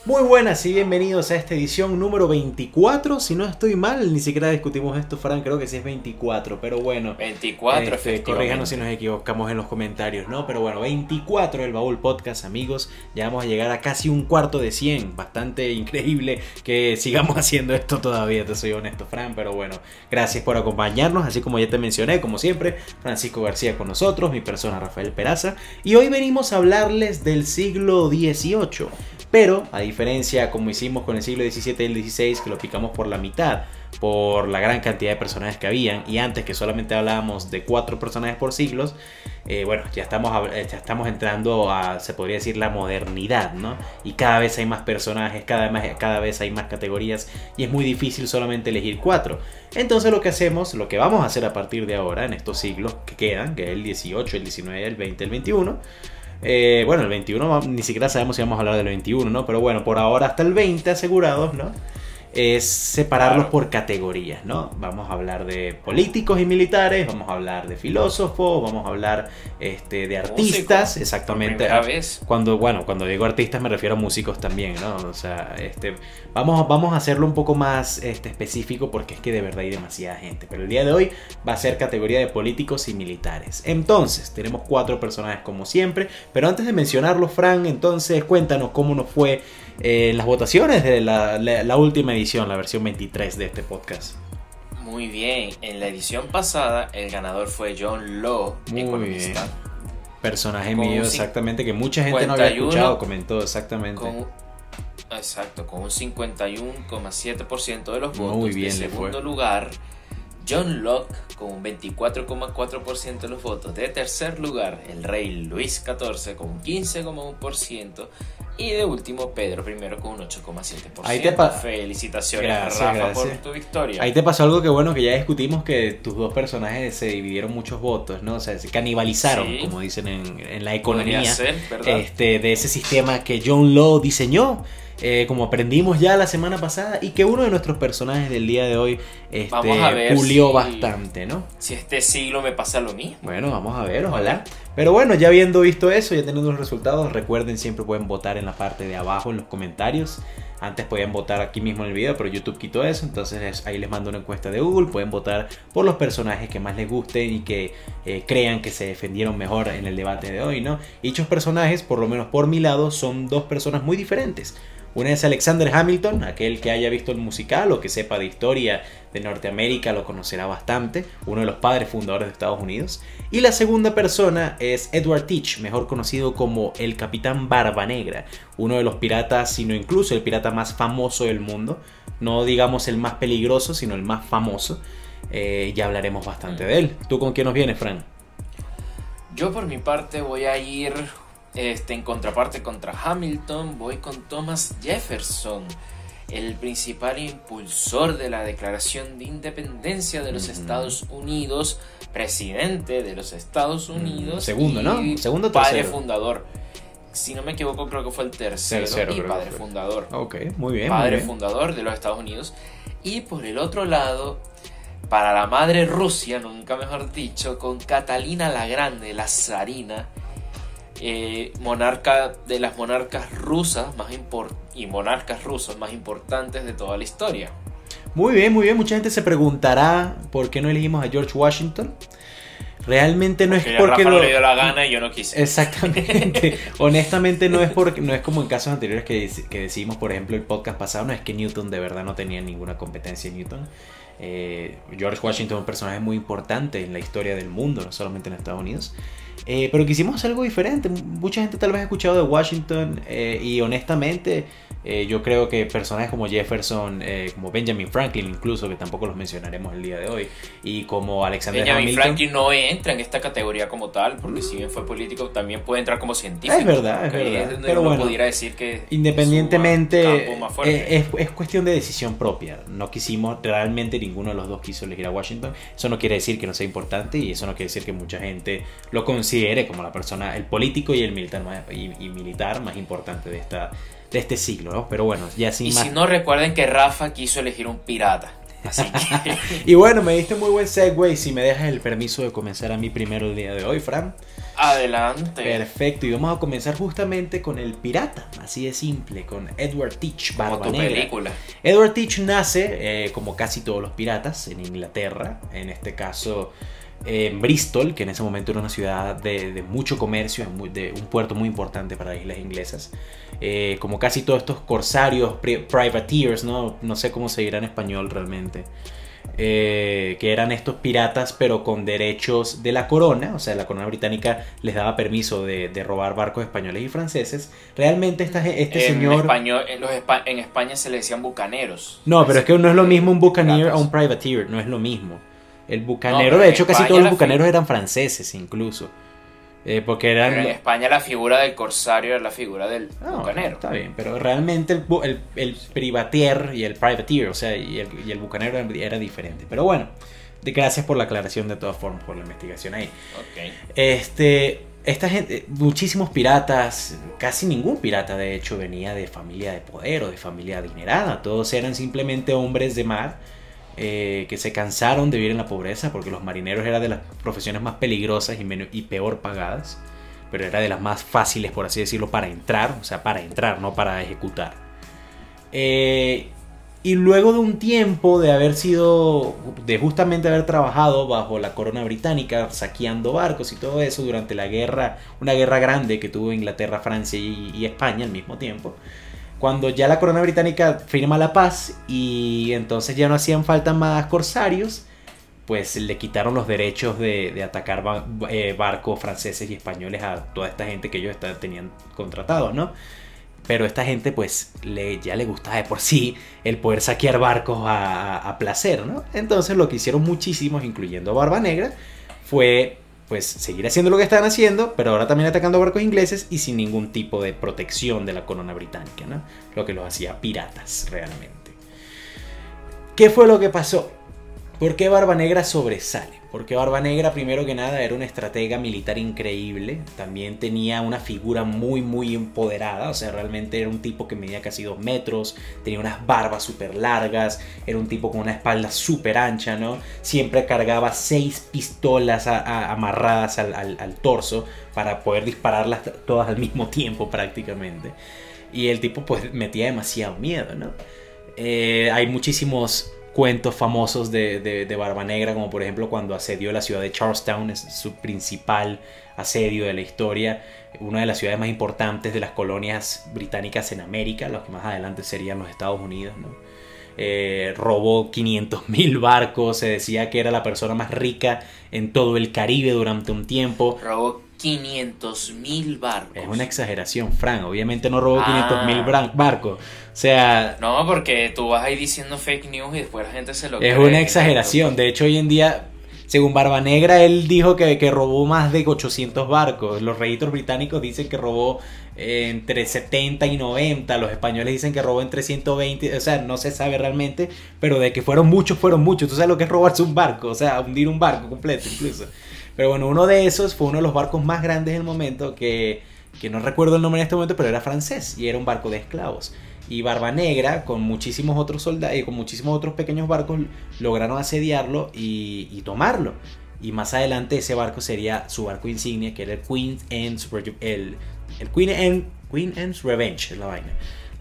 Muy buenas y bienvenidos a esta edición número 24. Si no estoy mal, ni siquiera discutimos esto, Fran, creo que sí es 24, pero bueno. 24, efectivamente. Corríjanos si nos equivocamos en los comentarios, ¿no? Pero bueno, 24 el Baúl Podcast, amigos. Ya vamos a llegar a casi un cuarto de 100. Bastante increíble que sigamos haciendo esto todavía, te soy honesto, Fran. Pero bueno, gracias por acompañarnos. Así como ya te mencioné, como siempre, Francisco García con nosotros, mi persona Rafael Peraza. Y hoy venimos a hablarles del siglo XVIII. Pero, a diferencia como hicimos con el siglo XVII y el XVI, que lo picamos por la mitad, por la gran cantidad de personajes que habían, y antes que solamente hablábamos de 4 personajes por siglos, bueno, ya estamos entrando a, se podría decir, la modernidad, ¿no? Y cada vez hay más personajes, cada vez hay más categorías, y es muy difícil solamente elegir 4. Entonces lo que vamos a hacer a partir de ahora, en estos siglos que quedan, que es el 18, el 19, el 20, el 21... bueno, el 21 ni siquiera sabemos si vamos a hablar del 21, ¿no? Pero bueno, por ahora hasta el 20 asegurados, ¿no? Es separarlos por categorías, ¿no? Vamos a hablar de políticos y militares, vamos a hablar de filósofos, vamos a hablar de artistas, músicos, exactamente. Cuando digo artistas me refiero a músicos también, ¿no? O sea, vamos a hacerlo un poco más específico porque es que de verdad hay demasiada gente. Pero el día de hoy va a ser categoría de políticos y militares. Entonces, tenemos 4 personajes como siempre, pero antes de mencionarlos, Fran, entonces cuéntanos cómo nos fue las votaciones de la última edición, la versión 23 de este podcast. Muy bien, en la edición pasada el ganador fue John Law, economista. Bien. Personaje mío, exactamente, que mucha gente no había escuchado, comentó exactamente. Exacto, con un 51,7% de los votos. Muy bien, de segundo lugar, John Locke con un 24,4% de los votos. De tercer lugar, el rey Luis XIV con un 15,1%. Y de último, Pedro I con un 8,7%. Felicitaciones, Rafa, por tu victoria. Ahí te pasó algo que bueno, que ya discutimos, que tus dos personajes se dividieron muchos votos, ¿no? O sea, se canibalizaron, sí, como dicen en la economía, ser, ¿verdad? De ese sistema que John Law diseñó. Como aprendimos ya la semana pasada, y que uno de nuestros personajes del día de hoy pulió bastante, ¿no? Si este siglo me pasa lo mismo. Bueno, vamos a ver, ojalá. Pero bueno, ya habiendo visto eso, ya teniendo los resultados, recuerden, siempre pueden votar en la parte de abajo en los comentarios. Antes podían votar aquí mismo en el video, pero YouTube quitó eso. Entonces ahí les mando una encuesta de Google. Pueden votar por los personajes que más les gusten y que crean que se defendieron mejor en el debate de hoy, ¿no? Y dichos personajes, por lo menos por mi lado, son dos personas muy diferentes. Una es Alexander Hamilton, aquel que haya visto el musical o que sepa de historia de Norteamérica lo conocerá bastante, uno de los padres fundadores de Estados Unidos. Y la segunda persona es Edward Teach, mejor conocido como el Capitán Barba Negra, uno de los piratas, sino incluso el pirata más famoso del mundo. No digamos el más peligroso, sino el más famoso. Ya hablaremos bastante de él. ¿Tú con quién nos vienes, Fran? Yo por mi parte voy a ir... en contraparte contra Hamilton, voy con Thomas Jefferson, el principal impulsor de la Declaración de Independencia de los Estados Unidos, presidente de los Estados Unidos, segundo, ¿no? Segundo, padre tercero. Fundador. Si no me equivoco, creo que fue el tercero y padre fundador. Ok, muy bien. Padre fundador de los Estados Unidos. Y por el otro lado, para la madre Rusia, nunca mejor dicho, con Catalina la Grande, la zarina, monarca de las monarcas rusas y monarcas rusos más importantes de toda la historia. Muy bien, muy bien. Mucha gente se preguntará por qué no elegimos a George Washington. Realmente no es porque Rafa le dio la gana y yo no quise. Exactamente. Honestamente no es como en casos anteriores que decimos, por ejemplo, el podcast pasado, no es que Newton de verdad no tenía ninguna competencia en Newton. George Washington es un personaje muy importante en la historia del mundo, no solamente en Estados Unidos. Pero quisimos hacer algo diferente. Mucha gente tal vez ha escuchado de Washington y honestamente yo creo que personajes como Jefferson, como Benjamin Franklin incluso, que tampoco los mencionaremos el día de hoy, y como Alexander Benjamin Hamilton. Franklin no entra en esta categoría como tal, porque si bien fue político, también puede entrar como científico. Es verdad. Pero bueno, pudiera decir que independientemente es cuestión de decisión propia. No quisimos, realmente ninguno de los dos quiso elegir a Washington. Eso no quiere decir que no sea importante, y eso no quiere decir que mucha gente lo considere como la persona, el político y el militar más importante de este siglo, ¿no? Pero bueno, ya sin más. Si no, recuerden que Rafa quiso elegir un pirata. Así que... Y bueno, me diste muy buen segue. Si me dejas el permiso de comenzar a mí primero el día de hoy, Fran. Adelante. Perfecto, y vamos a comenzar justamente con el pirata, así de simple, con Edward Teach, Como Barba tu Negra. película. Edward Teach nace, como casi todos los piratas, en Inglaterra, en este caso en Bristol, que en ese momento era una ciudad de mucho comercio, de un puerto muy importante para las islas inglesas. Como casi todos estos corsarios, privateers, no sé cómo se dirá en español realmente. Que eran estos piratas pero con derechos de la corona, o sea, la corona británica les daba permiso de robar barcos españoles y franceses. Realmente este señor... Español, en España se le decían bucaneros. No, pero es que no es lo mismo un buccaneer piratas. a un privateer, no es lo mismo. El bucanero, No, de hecho, casi España todos los la bucaneros eran franceses incluso. Porque eran... Pero en España la figura del corsario era la figura del bucanero. Está bien, pero realmente el privatier y el privateer, o sea, y el bucanero era diferente. Pero bueno, gracias por la aclaración de todas formas, por la investigación ahí. Okay. Esta gente, muchísimos piratas, casi ningún pirata de hecho venía de familia de poder o de familia adinerada. Todos eran simplemente hombres de mar. Que se cansaron de vivir en la pobreza porque los marineros eran de las profesiones más peligrosas y peor pagadas, pero era de las más fáciles, por así decirlo, para entrar, o sea, para entrar, no para ejecutar. Y luego de un tiempo de justamente haber trabajado bajo la corona británica, saqueando barcos y todo eso durante una guerra grande que tuvo Inglaterra, Francia y España al mismo tiempo, cuando ya la corona británica firma la paz y entonces ya no hacían falta más corsarios, pues le quitaron los derechos de atacar barcos franceses y españoles a toda esta gente que ellos tenían contratados, ¿no? Pero esta gente pues ya le gustaba de por sí el poder saquear barcos a placer, ¿no? Entonces lo que hicieron muchísimos, incluyendo Barba Negra, fue pues seguir haciendo lo que estaban haciendo, pero ahora también atacando barcos ingleses y sin ningún tipo de protección de la corona británica, ¿no? Lo que los hacía piratas realmente. ¿Qué fue lo que pasó? ¿Por qué Barba Negra sobresale? Porque Barba Negra, primero que nada, era una estratega militar increíble. También tenía una figura muy, muy empoderada. O sea, realmente era un tipo que medía casi 2 metros. Tenía unas barbas súper largas. Era un tipo con una espalda súper ancha, ¿no? Siempre cargaba 6 pistolas amarradas al torso para poder dispararlas todas al mismo tiempo prácticamente. Y el tipo pues metía demasiado miedo, ¿no? Hay muchísimos cuentos famosos de Barba Negra, como por ejemplo cuando asedió la ciudad de Charlestown, es su principal asedio de la historia, una de las ciudades más importantes de las colonias británicas en América, los que más adelante serían los Estados Unidos, ¿no? Robó 500.000 barcos, se decía que era la persona más rica en todo el Caribe durante un tiempo. Robó 500.000 barcos. Es una exageración, Fran, obviamente no robó 500.000 barcos. O sea... No, porque tú vas ahí diciendo fake news y después la gente se lo cree. Es una exageración. De hecho, hoy en día, según Barba Negra, él dijo que robó más de 800 barcos. Los registros británicos dicen que robó entre 70 y 90. Los españoles dicen que robó entre 120. O sea, no se sabe realmente, pero de que fueron muchos, fueron muchos. Tú sabes lo que es robarse un barco, o sea, hundir un barco completo incluso. Pero bueno, uno de esos fue uno de los barcos más grandes del momento, que no recuerdo el nombre en este momento, pero era francés y era un barco de esclavos. Y Barba Negra, con muchísimos otros soldados, con muchísimos otros pequeños barcos, lograron asediarlo y tomarlo. Y más adelante ese barco sería su barco insignia, que era el Queen Anne's Revenge, es la vaina.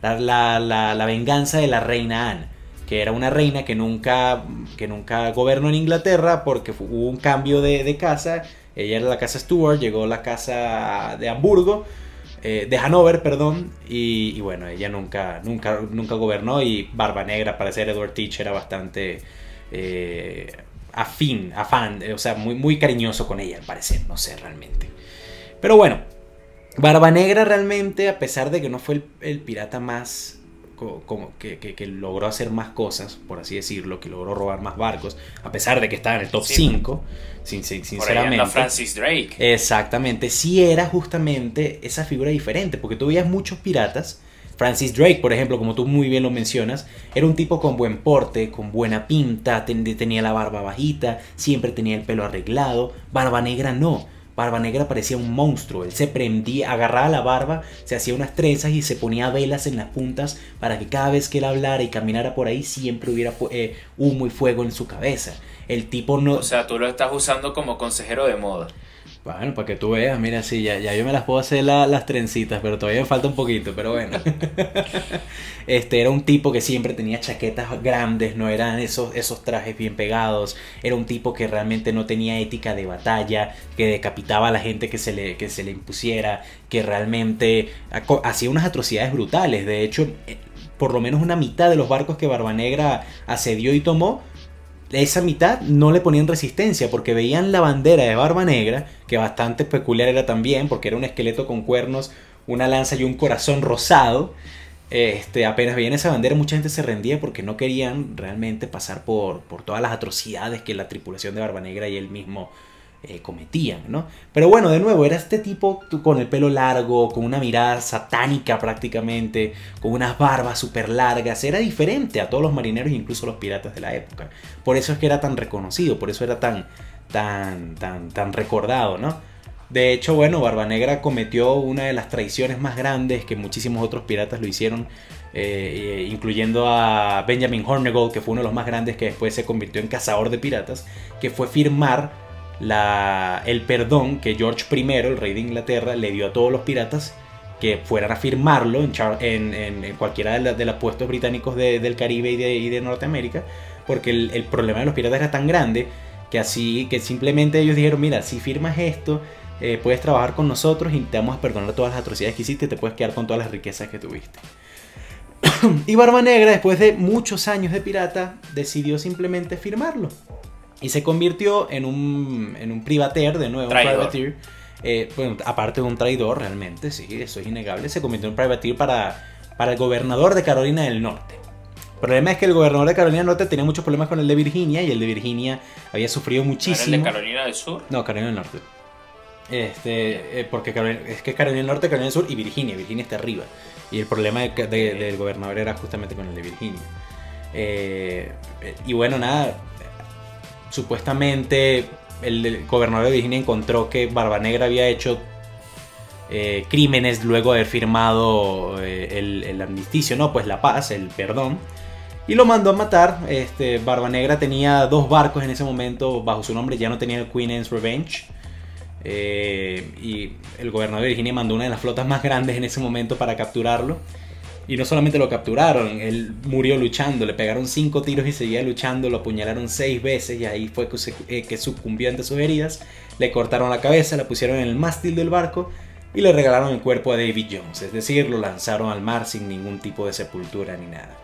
La venganza de la reina Anne, que era una reina que nunca gobernó en Inglaterra porque hubo un cambio de casa. Ella era la casa Stuart, llegó la casa de Hamburgo, de Hanover, perdón, y bueno, ella nunca gobernó, y Barba Negra, para ser Edward Teach, era bastante afán, o sea, muy, muy cariñoso con ella, al parecer, no sé realmente. Pero bueno, Barba Negra realmente, a pesar de que no fue el pirata más... como que logró hacer más cosas, por así decirlo, que logró robar más barcos, a pesar de que estaba en el top 5, sinceramente. Por ahí anda Francis Drake. Exactamente, sí era justamente esa figura diferente, porque tú veías muchos piratas. Francis Drake, por ejemplo, como tú muy bien lo mencionas, era un tipo con buen porte, con buena pinta, tenía la barba bajita, siempre tenía el pelo arreglado. Barba Negra no. Barba Negra parecía un monstruo. Él se prendía, agarraba la barba, se hacía unas trenzas y se ponía velas en las puntas para que cada vez que él hablara y caminara por ahí siempre hubiera humo y fuego en su cabeza. El tipo no... O sea, tú lo estás usando como consejero de moda. Bueno, para que tú veas, mira, sí, ya yo me las puedo hacer las trencitas, pero todavía me falta un poquito, pero bueno. Era un tipo que siempre tenía chaquetas grandes, no eran esos trajes bien pegados. Era un tipo que realmente no tenía ética de batalla, que decapitaba a la gente que se le impusiera, que realmente hacía unas atrocidades brutales. De hecho, por lo menos una mitad de los barcos que Barba Negra asedió y tomó, esa mitad no le ponían resistencia porque veían la bandera de Barba Negra, que bastante peculiar era también, porque era un esqueleto con cuernos, una lanza y un corazón rosado. Apenas veían esa bandera mucha gente se rendía porque no querían realmente pasar por todas las atrocidades que la tripulación de Barba Negra y él mismo cometían, ¿no? Pero bueno, de nuevo, era este tipo con el pelo largo, con una mirada satánica prácticamente, con unas barbas súper largas. Era diferente a todos los marineros e incluso los piratas de la época. Por eso es que era tan reconocido, por eso era tan recordado, ¿no? De hecho, bueno, Barba Negra cometió una de las traiciones más grandes que muchísimos otros piratas lo hicieron, incluyendo a Benjamin Hornigold, que fue uno de los más grandes, que después se convirtió en cazador de piratas, que fue firmar el perdón que George I, el rey de Inglaterra, le dio a todos los piratas que fueran a firmarlo en cualquiera de los puestos británicos del Caribe y de Norteamérica, porque el problema de los piratas era tan grande que simplemente ellos dijeron: mira, si firmas esto, puedes trabajar con nosotros y te vamos a perdonar todas las atrocidades que hiciste y te puedes quedar con todas las riquezas que tuviste. Y Barba Negra, después de muchos años de pirata, decidió simplemente firmarlo. Y se convirtió en un privateer, de nuevo, Traidor. un privateer. Bueno, aparte de un traidor, realmente, sí, eso es innegable. Se convirtió en un privateer para el gobernador de Carolina del Norte. El problema es que el gobernador de Carolina del Norte tenía muchos problemas con el de Virginia, y el de Virginia había sufrido muchísimo. ¿Era el de Carolina del Sur? No, Carolina del Norte. Porque es que Carolina del Norte, Carolina del Sur y Virginia está arriba. Y el problema del gobernador era justamente con el de Virginia. Y bueno, nada. Supuestamente el gobernador de Virginia encontró que Barba Negra había hecho crímenes luego de haber firmado el armisticio, no, pues la paz, el perdón, y lo mandó a matar. Barba Negra tenía 2 barcos en ese momento bajo su nombre, ya no tenía el Queen Anne's Revenge, y el gobernador de Virginia mandó una de las flotas más grandes en ese momento para capturarlo. Y no solamente lo capturaron, él murió luchando, le pegaron 5 tiros y seguía luchando, lo apuñalaron 6 veces y ahí fue que sucumbió ante sus heridas. Le cortaron la cabeza, la pusieron en el mástil del barco y le regalaron el cuerpo a Davy Jones, es decir, lo lanzaron al mar sin ningún tipo de sepultura ni nada.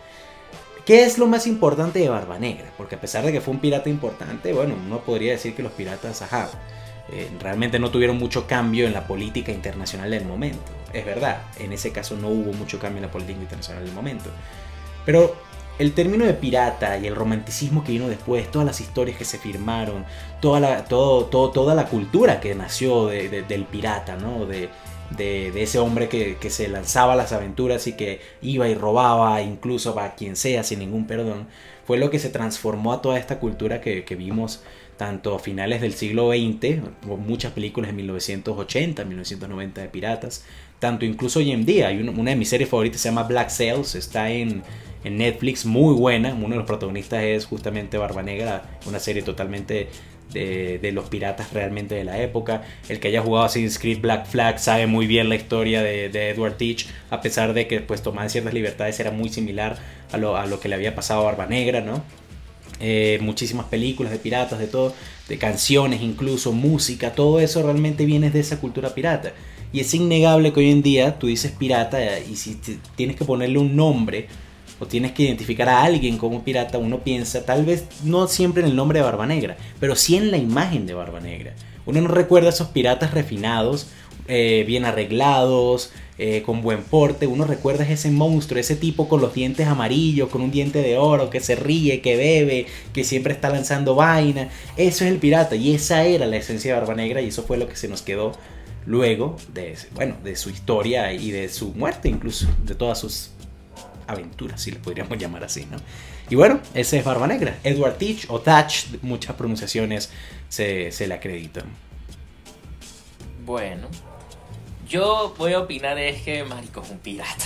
¿Qué es lo más importante de Barba Negra? Porque a pesar de que fue un pirata importante, bueno, uno podría decir que los piratas, realmente no tuvieron mucho cambio en la política internacional del momento. Es verdad, en ese caso no hubo mucho cambio en la política internacional del momento. Pero el término de pirata y el romanticismo que vino después, todas las historias que se firmaron, toda la cultura que nació del pirata, ¿no? De ese hombre que se lanzaba a las aventuras y que iba y robaba incluso a quien sea sin ningún perdón, fue lo que se transformó a toda esta cultura que vimos tanto a finales del siglo XX, muchas películas en 1980, 1990 de piratas, tanto incluso hoy en día. Hay una de mis series favoritas, se llama Black Sails, está en Netflix, muy buena. Uno de los protagonistas es justamente Barba Negra, una serie totalmente de los piratas realmente de la época. El que haya jugado Assassin's Creed Black Flag sabe muy bien la historia de Edward Teach, a pesar de que pues tomaba ciertas libertades, era muy similar a lo que le había pasado a Barba Negra, ¿no? Muchísimas películas de piratas, de todo, de canciones incluso, música, todo eso realmente viene de esa cultura pirata. Y es innegable que hoy en día tú dices pirata y si tienes que ponerle un nombre o tienes que identificar a alguien como pirata, uno piensa tal vez no siempre en el nombre de Barba Negra, pero sí en la imagen de Barba Negra. Uno no recuerda a esos piratas refinados, bien arreglados, con buen porte. Uno recuerda a ese monstruo, ese tipo con los dientes amarillos, con un diente de oro, que se ríe, que bebe, que siempre está lanzando vaina. Eso es el pirata y esa era la esencia de Barba Negra, y eso fue lo que se nos quedó luego de su historia y de su muerte, incluso de todas sus aventuras, si le podríamos llamar así, ¿no? Y bueno, ese es Barba Negra. Edward Teach o Thatch, muchas pronunciaciones se le acreditan. Bueno, yo voy a opinar es que marico es un pirata.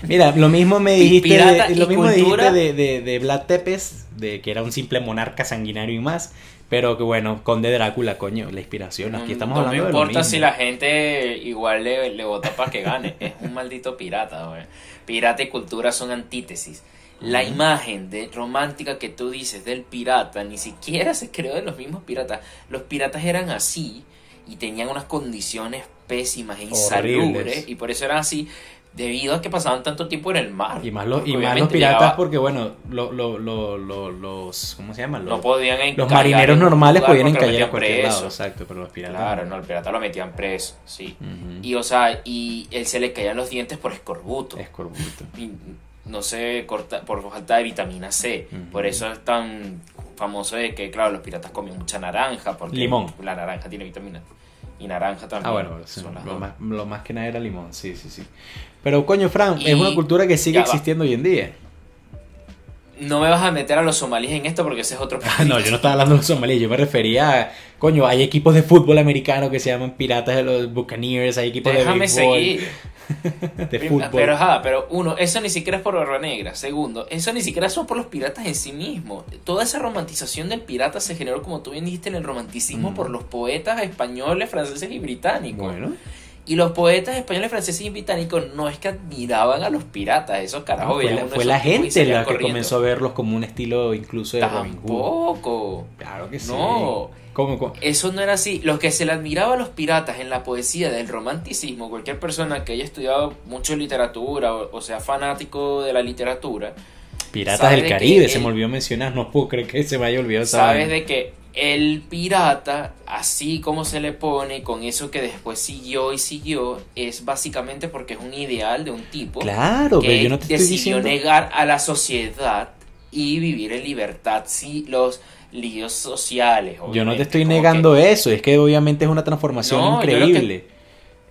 Mira, lo mismo me dijiste, Pirata y lo mismo cultura. dijiste de Vlad Tepes, de que era un simple monarca sanguinario y más, pero que bueno, Conde Drácula, coño, la inspiración, aquí estamos No hablando me de lo importa mismo. si la gente igual le vota para que gane. Es un maldito pirata, güey. Pirata y cultura son antítesis. La imagen romántica que tú dices del pirata ni siquiera se creó de los mismos piratas. Los piratas eran así y tenían unas condiciones pésimas e insalubres y por eso eran así debido a que pasaban tanto tiempo en el mar. Y más los Obviamente piratas porque, bueno, los ¿cómo se llaman? no podían Los encallar marineros en un normales lugar podían porque lo encallar a metían cualquier preso. lado, exacto, pero los piratas... Claro, no, el pirata lo metían preso, sí. Uh-huh. Y, o sea, y él se le caían los dientes por escorbuto. Escorbuto. Y no se corta por falta de vitamina C. Uh-huh. Por eso es tan famoso de que, claro, los piratas comían mucha naranja. Porque Limón. la naranja tiene vitamina. Y naranja también. Ah, bueno, sí, son las lo dos. más que nada era limón, sí. Pero, coño, Fran, Y es una cultura que sigue ya va. existiendo hoy en día. No me vas a meter a los somalíes en esto porque ese es otro Ah, no, yo no estaba hablando de los somalíes, yo me refería a, coño, hay equipos de fútbol americano que se llaman Piratas de los Buccaneers, hay equipos Déjame de béisbol, seguir. de fútbol. Pero uno, eso ni siquiera es por Barba Negra. Segundo, eso ni siquiera son por los piratas en sí mismos. Toda esa romantización del pirata se generó, como tú bien dijiste, en el romanticismo por los poetas españoles, franceses y británicos. Bueno, Y los poetas españoles, franceses y británicos no es que admiraban a los piratas, esos carajos. no, veían uno de fue esos la tipos y gente salían la que corriendo. comenzó a verlos como un estilo incluso de Robin Hood. Tampoco. Claro que sí. No. ¿Cómo? Eso no era así. Los que se le admiraba a los piratas en la poesía del romanticismo, cualquier persona que haya estudiado mucho literatura o sea fanático de la literatura, Piratas sabe del de Caribe, que se me olvidó mencionar, no puedo creer que se me haya olvidado esa sabes vaina. de que el pirata, así como se le pone, con eso que después siguió y siguió, es básicamente porque es un ideal de un tipo Claro, pero que yo no te estoy decidió diciendo... negar a la sociedad y vivir en libertad sin los líos sociales. Yo no obviamente, te estoy como negando que- eso, es que obviamente es una transformación No, yo lo que- increíble.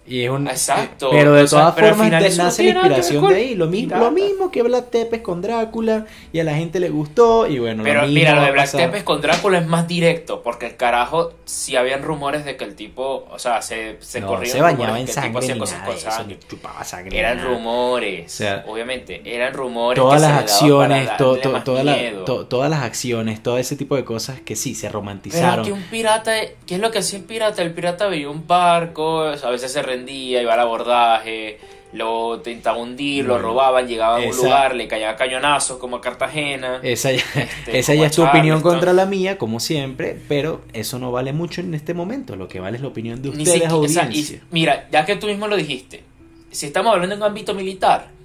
Y es un, Exacto. pero de O sea, todas pero al formas final eso no nace la tiene nada que ver inspiración con de ahí. Lo pirata. mismo que Vlad Tepes con Drácula y a la gente le gustó y bueno, Pero lo mismo mira, lo va de a Black pasar. Tepes con Drácula es más directo, porque el carajo, si habían rumores de que el tipo, o sea, se No, corrían se bañaba rumores en de que el tipo sangre hacía ni cosas nada con de eso, sangre. ni chupaba sangre. Eran ni nada. rumores, O sea, obviamente, eran rumores Todas que las se le daban acciones, para darle más miedo. todas las acciones, todo ese tipo de cosas que sí se Pero romantizaron. que un pirata, ¿qué es lo que hacía el pirata? El pirata veía un barco, a veces se rendía, iba al abordaje, lo intentaba hundir, lo Bueno, robaban, llegaba a un esa- lugar, le caían cañonazos como a Cartagena. Esa ya, Este, esa como ya a es tu opinión Charleston. contra la mía, como siempre, pero eso no vale mucho en este momento. Lo que vale es la opinión de Ni ustedes, siquiera- o sea, audiencia. mira, ya que tú mismo lo dijiste, si estamos hablando en un ámbito militar,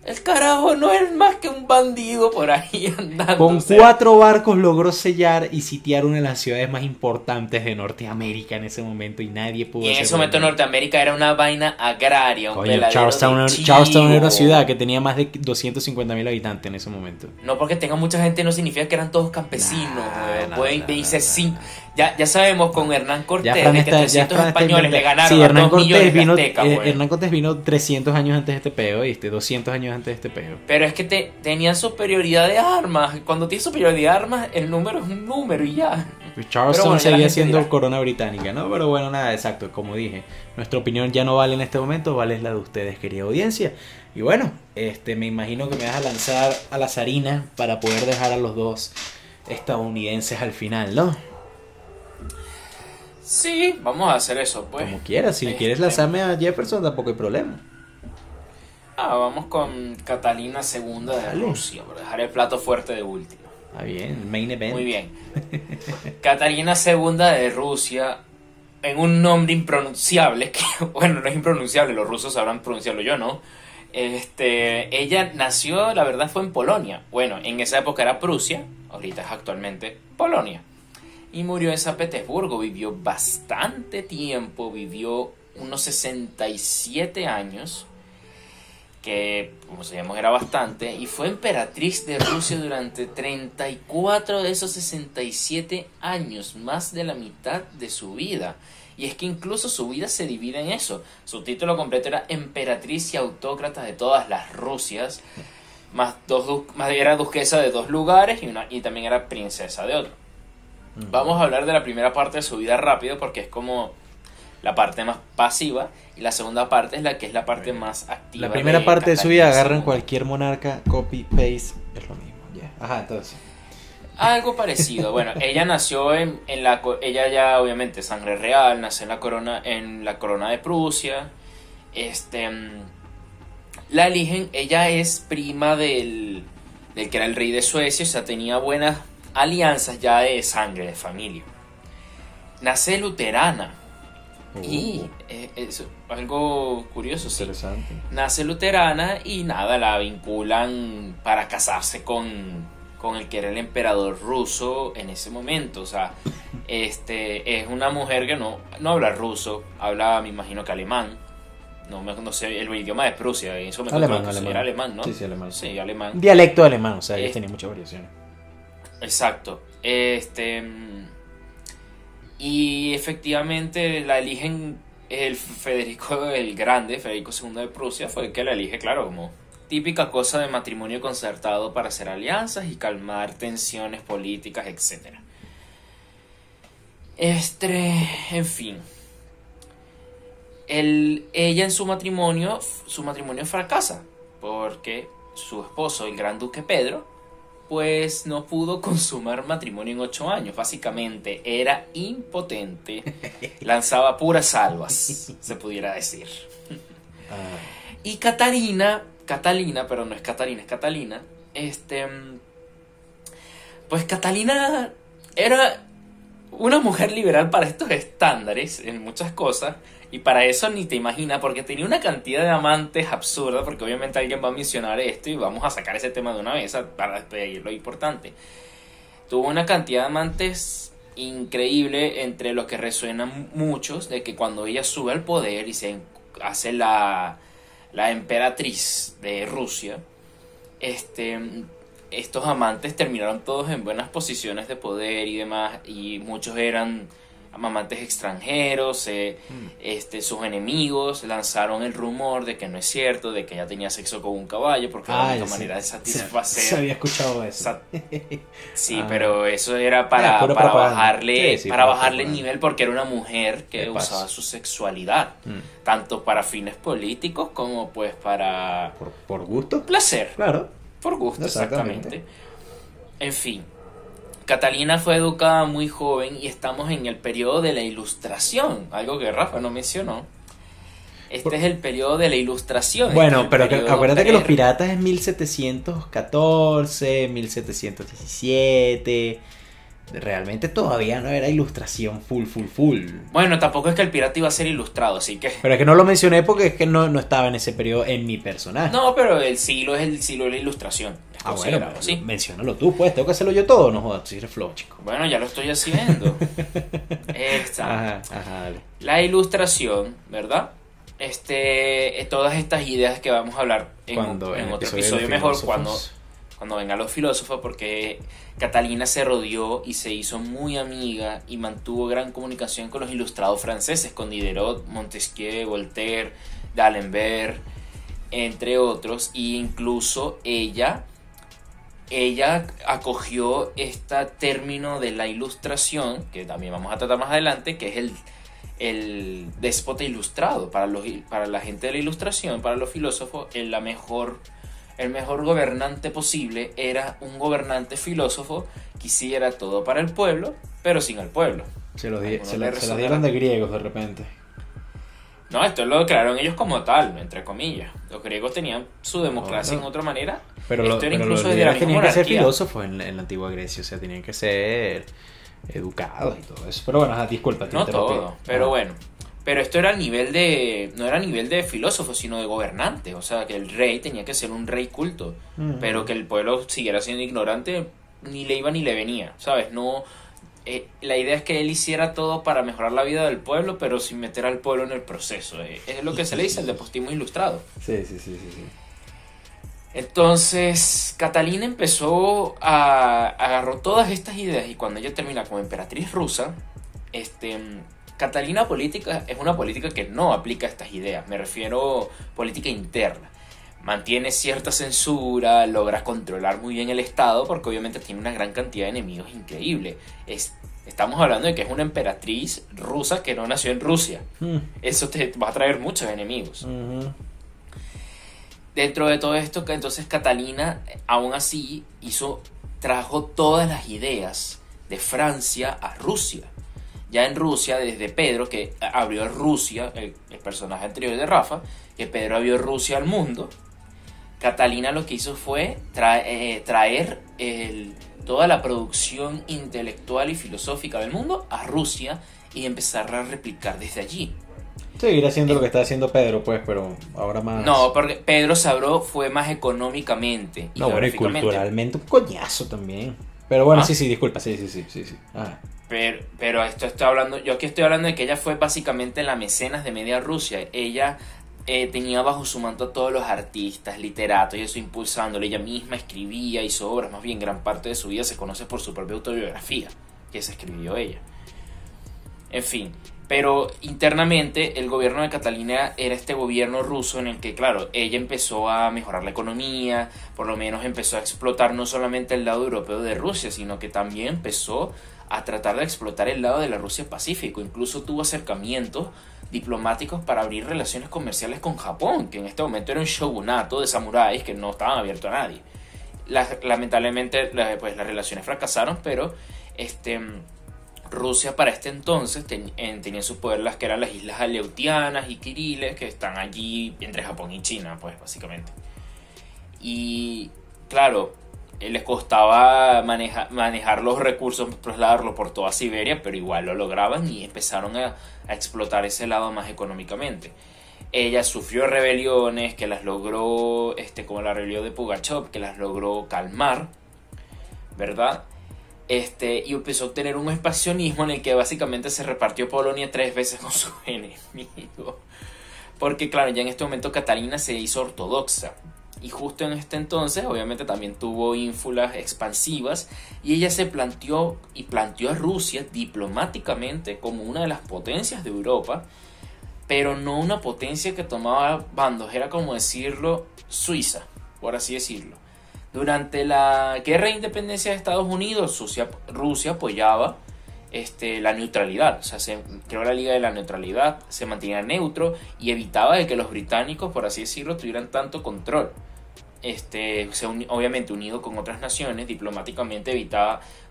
el carajo no es más que un bandido por ahí andando. Con o sea, 4 barcos logró sellar y sitiar una de las ciudades más importantes de Norteamérica en ese momento y nadie pudo y en hacer ese momento nada. Norteamérica era una vaina agraria, un Coño, peladero Charleston, de Charleston era una chivo. ciudad que tenía más de 250.000 habitantes en ese momento. No porque tenga mucha gente no significa que eran todos campesinos, güey. Pueden no, venirse sin... Ya sabemos con Hernán Cortés Ya Fran de que está, 300 Fran está españoles le inventando. ganaron Sí, a Hernán 2 Cortés millones de vino, aztecas, güey. Hernán Cortés vino 300 años antes de este peo, ¿viste? 200 años antes de este peo. Pero es que tenían superioridad de armas. Cuando tienes superioridad de armas, el número es un número y ya. Pues Charleston bueno, ya la seguía gente siendo dirá. corona británica, ¿no? Pero bueno, nada, exacto, como dije, nuestra opinión ya no vale en este momento, vale la de ustedes, querida audiencia. Y bueno, me imagino que me vas a lanzar a la zarina para poder dejar a los dos estadounidenses al final, ¿no? Sí, vamos a hacer eso, pues. Como quieras, si quieres lanzarme a Jefferson tampoco hay problema. Vamos con Catalina II de Dale. Rusia, por dejar el plato fuerte de último. Está bien, main event. Muy bien. Catalina II de Rusia, en un nombre impronunciable, que bueno, no es impronunciable, los rusos sabrán pronunciarlo, yo no. Ella nació, la verdad, fue en Polonia. Bueno, en esa época era Prusia, ahorita es actualmente Polonia. Y murió en San Petersburgo, vivió bastante tiempo, vivió unos 67 años, que como sabíamos era bastante, y fue emperatriz de Rusia durante 34 de esos 67 años, más de la mitad de su vida. Y es que incluso su vida se divide en eso. Su título completo era emperatriz y autócrata de todas las Rusias, más era duquesa de 2 lugares y también era princesa de otro. Vamos a hablar de la primera parte de su vida rápido porque es como la parte más pasiva, y la segunda parte es la que es la parte más activa. La primera parte de su vida Catalina agarran II. cualquier monarca, copy, paste, es lo mismo. Yeah. Ajá, entonces. Algo parecido. Bueno, ella nació ella ya obviamente sangre real, nació en la corona de Prusia. La eligen, ella es prima del que era el rey de Suecia, o sea, tenía buenas alianzas ya de sangre, de familia. Nace luterana. Y es algo curioso, sí. Interesante. Nace luterana y nada, la vinculan para casarse con el que era el emperador ruso en ese momento. O sea, es una mujer que no habla ruso, habla, me imagino que alemán. No sé, el idioma de Prusia, en ese momento era alemán, ¿no? Sí, alemán. Sí, alemán. Un dialecto alemán, o sea, ellos tenían muchas variaciones. Exacto. Y efectivamente la eligen el Federico el Grande, Federico II de Prusia, fue el que la elige, claro, como típica cosa de matrimonio concertado para hacer alianzas y calmar tensiones políticas, etc. En fin. Ella en su matrimonio fracasa porque su esposo, el gran duque Pedro, pues no pudo consumar matrimonio en 8 años. Básicamente era impotente, lanzaba puras salvas, se pudiera decir. Y Catalina, pero no es Catalina, es Catalina. Pues Catalina era una mujer liberal para estos estándares en muchas cosas. Y para eso ni te imaginas, porque tenía una cantidad de amantes absurda, porque obviamente alguien va a mencionar esto y vamos a sacar ese tema de una vez para despedir lo importante. Tuvo una cantidad de amantes increíble, entre los que resuenan muchos, de que cuando ella sube al poder y se hace la emperatriz de Rusia, estos amantes terminaron todos en buenas posiciones de poder y demás, y muchos eran amantes extranjeros. Sus enemigos lanzaron el rumor de que no es cierto, de que ella tenía sexo con un caballo, porque era la única manera de satisfacer. Se había escuchado eso. Sí, pero eso era para bajarle el nivel, porque era una mujer que usaba su sexualidad, tanto para fines políticos como pues para... ¿Por gusto? Placer. Claro. Por gusto, exactamente. En fin. Catalina fue educada muy joven y estamos en el periodo de la Ilustración, algo que Rafa no mencionó. Es el periodo de la Ilustración. Bueno, pero acuérdate que los piratas es 1714, 1717. Realmente todavía no era Ilustración full. Bueno, tampoco es que el pirata iba a ser ilustrado, así que... Pero es que no lo mencioné porque es que no estaba en ese periodo en mi personaje. No, pero el siglo es el siglo de la Ilustración. Bueno, ¿sí? Menciónalo tú, pues. Tengo que hacerlo yo todo, no jodas, si eres flow, chico. Bueno, ya lo estoy haciendo. Ajá, dale. La Ilustración, ¿verdad? Todas estas ideas que vamos a hablar en otro episodio mejor, cuando vengan los filósofos, porque Catalina se rodeó y se hizo muy amiga y mantuvo gran comunicación con los ilustrados franceses, con Diderot, Montesquieu, Voltaire, D'Alembert, entre otros, e incluso ella acogió este término de la Ilustración, que también vamos a tratar más adelante, que es el déspota ilustrado. Para la gente de la Ilustración, para los filósofos, el mejor gobernante posible era un gobernante filósofo que hiciera todo para el pueblo, pero sin el pueblo. Se lo dieron de griegos de repente. No, esto lo declararon ellos como tal, entre comillas. Los griegos tenían su democracia en otra manera. Pero los griegos tenían que ser filósofos en la antigua Grecia, o sea, tenían que ser educados y todo eso. Pero bueno, disculpa. No todo, pero bueno. Pero esto era no era a nivel de filósofo, sino de gobernante. O sea, que el rey tenía que ser un rey culto, pero que el pueblo siguiera siendo ignorante, ni le iba ni le venía, ¿sabes? No... la idea es que él hiciera todo para mejorar la vida del pueblo, pero sin meter al pueblo en el proceso. Es lo que se le dice el despotismo ilustrado. Sí. Entonces, Catalina agarró todas estas ideas, y cuando ella termina como emperatriz rusa, Catalina política es una política que no aplica estas ideas. Me refiero política interna. Mantiene cierta censura, logra controlar muy bien el Estado, porque obviamente tiene una gran cantidad de enemigos increíble. Es Estamos hablando de que es una emperatriz rusa que no nació en Rusia. Eso te va a traer muchos enemigos. Dentro de todo esto, entonces Catalina, aún así, trajo todas las ideas de Francia a Rusia. Ya en Rusia, desde Pedro, que abrió Rusia, el personaje anterior de Rafa, que Pedro abrió Rusia al mundo, Catalina lo que hizo fue traer toda la producción intelectual y filosófica del mundo a Rusia y empezar a replicar desde allí. Seguir haciendo lo que está haciendo Pedro, pues, pero ahora más... No, porque Pedro Sabró fue más económicamente y no, bueno, y culturalmente un coñazo también. Pero bueno, sí, disculpa, sí. Pero yo aquí estoy hablando de que ella fue básicamente la mecenas de media Rusia. Ella tenía bajo su manto a todos los artistas, literatos, y eso impulsándole. Ella misma escribía, hizo obras, más bien gran parte de su vida se conoce por su propia autobiografía, que se escribió ella. En fin, pero internamente el gobierno de Catalina era este gobierno ruso en el que, claro, ella empezó a mejorar la economía, por lo menos empezó a explotar no solamente el lado europeo de Rusia, sino que también empezó a tratar de explotar el lado de la Rusia Pacífico. Incluso tuvo acercamientos diplomáticos para abrir relaciones comerciales con Japón, que en este momento era un shogunato de samuráis que no estaban abiertos a nadie. Lamentablemente pues las relaciones fracasaron, pero Rusia para este entonces tenía en su poder las que eran las islas Aleutianas y Kuriles, que están allí entre Japón y China, pues básicamente. Y claro, les costaba manejar los recursos, trasladarlos por toda Siberia, pero igual lo lograban y empezaron a explotar ese lado más económicamente. Ella sufrió rebeliones que las logró, como la rebelión de Pugachov, que las logró calmar, ¿verdad? Y empezó a obtener un expansionismo en el que básicamente se repartió Polonia 3 veces con sus enemigos. Porque claro, ya en este momento Catalina se hizo ortodoxa. Y justo en este entonces, obviamente también tuvo ínfulas expansivas. Y ella se planteó a Rusia diplomáticamente como una de las potencias de Europa. Pero no una potencia que tomaba bandos, era como decirlo, Suiza, por así decirlo. Durante la guerra de independencia de Estados Unidos, Rusia apoyaba la neutralidad. O sea, se creó la Liga de la Neutralidad, se mantenía neutro y evitaba de que los británicos, por así decirlo, tuvieran tanto control. Obviamente unido con otras naciones, diplomáticamente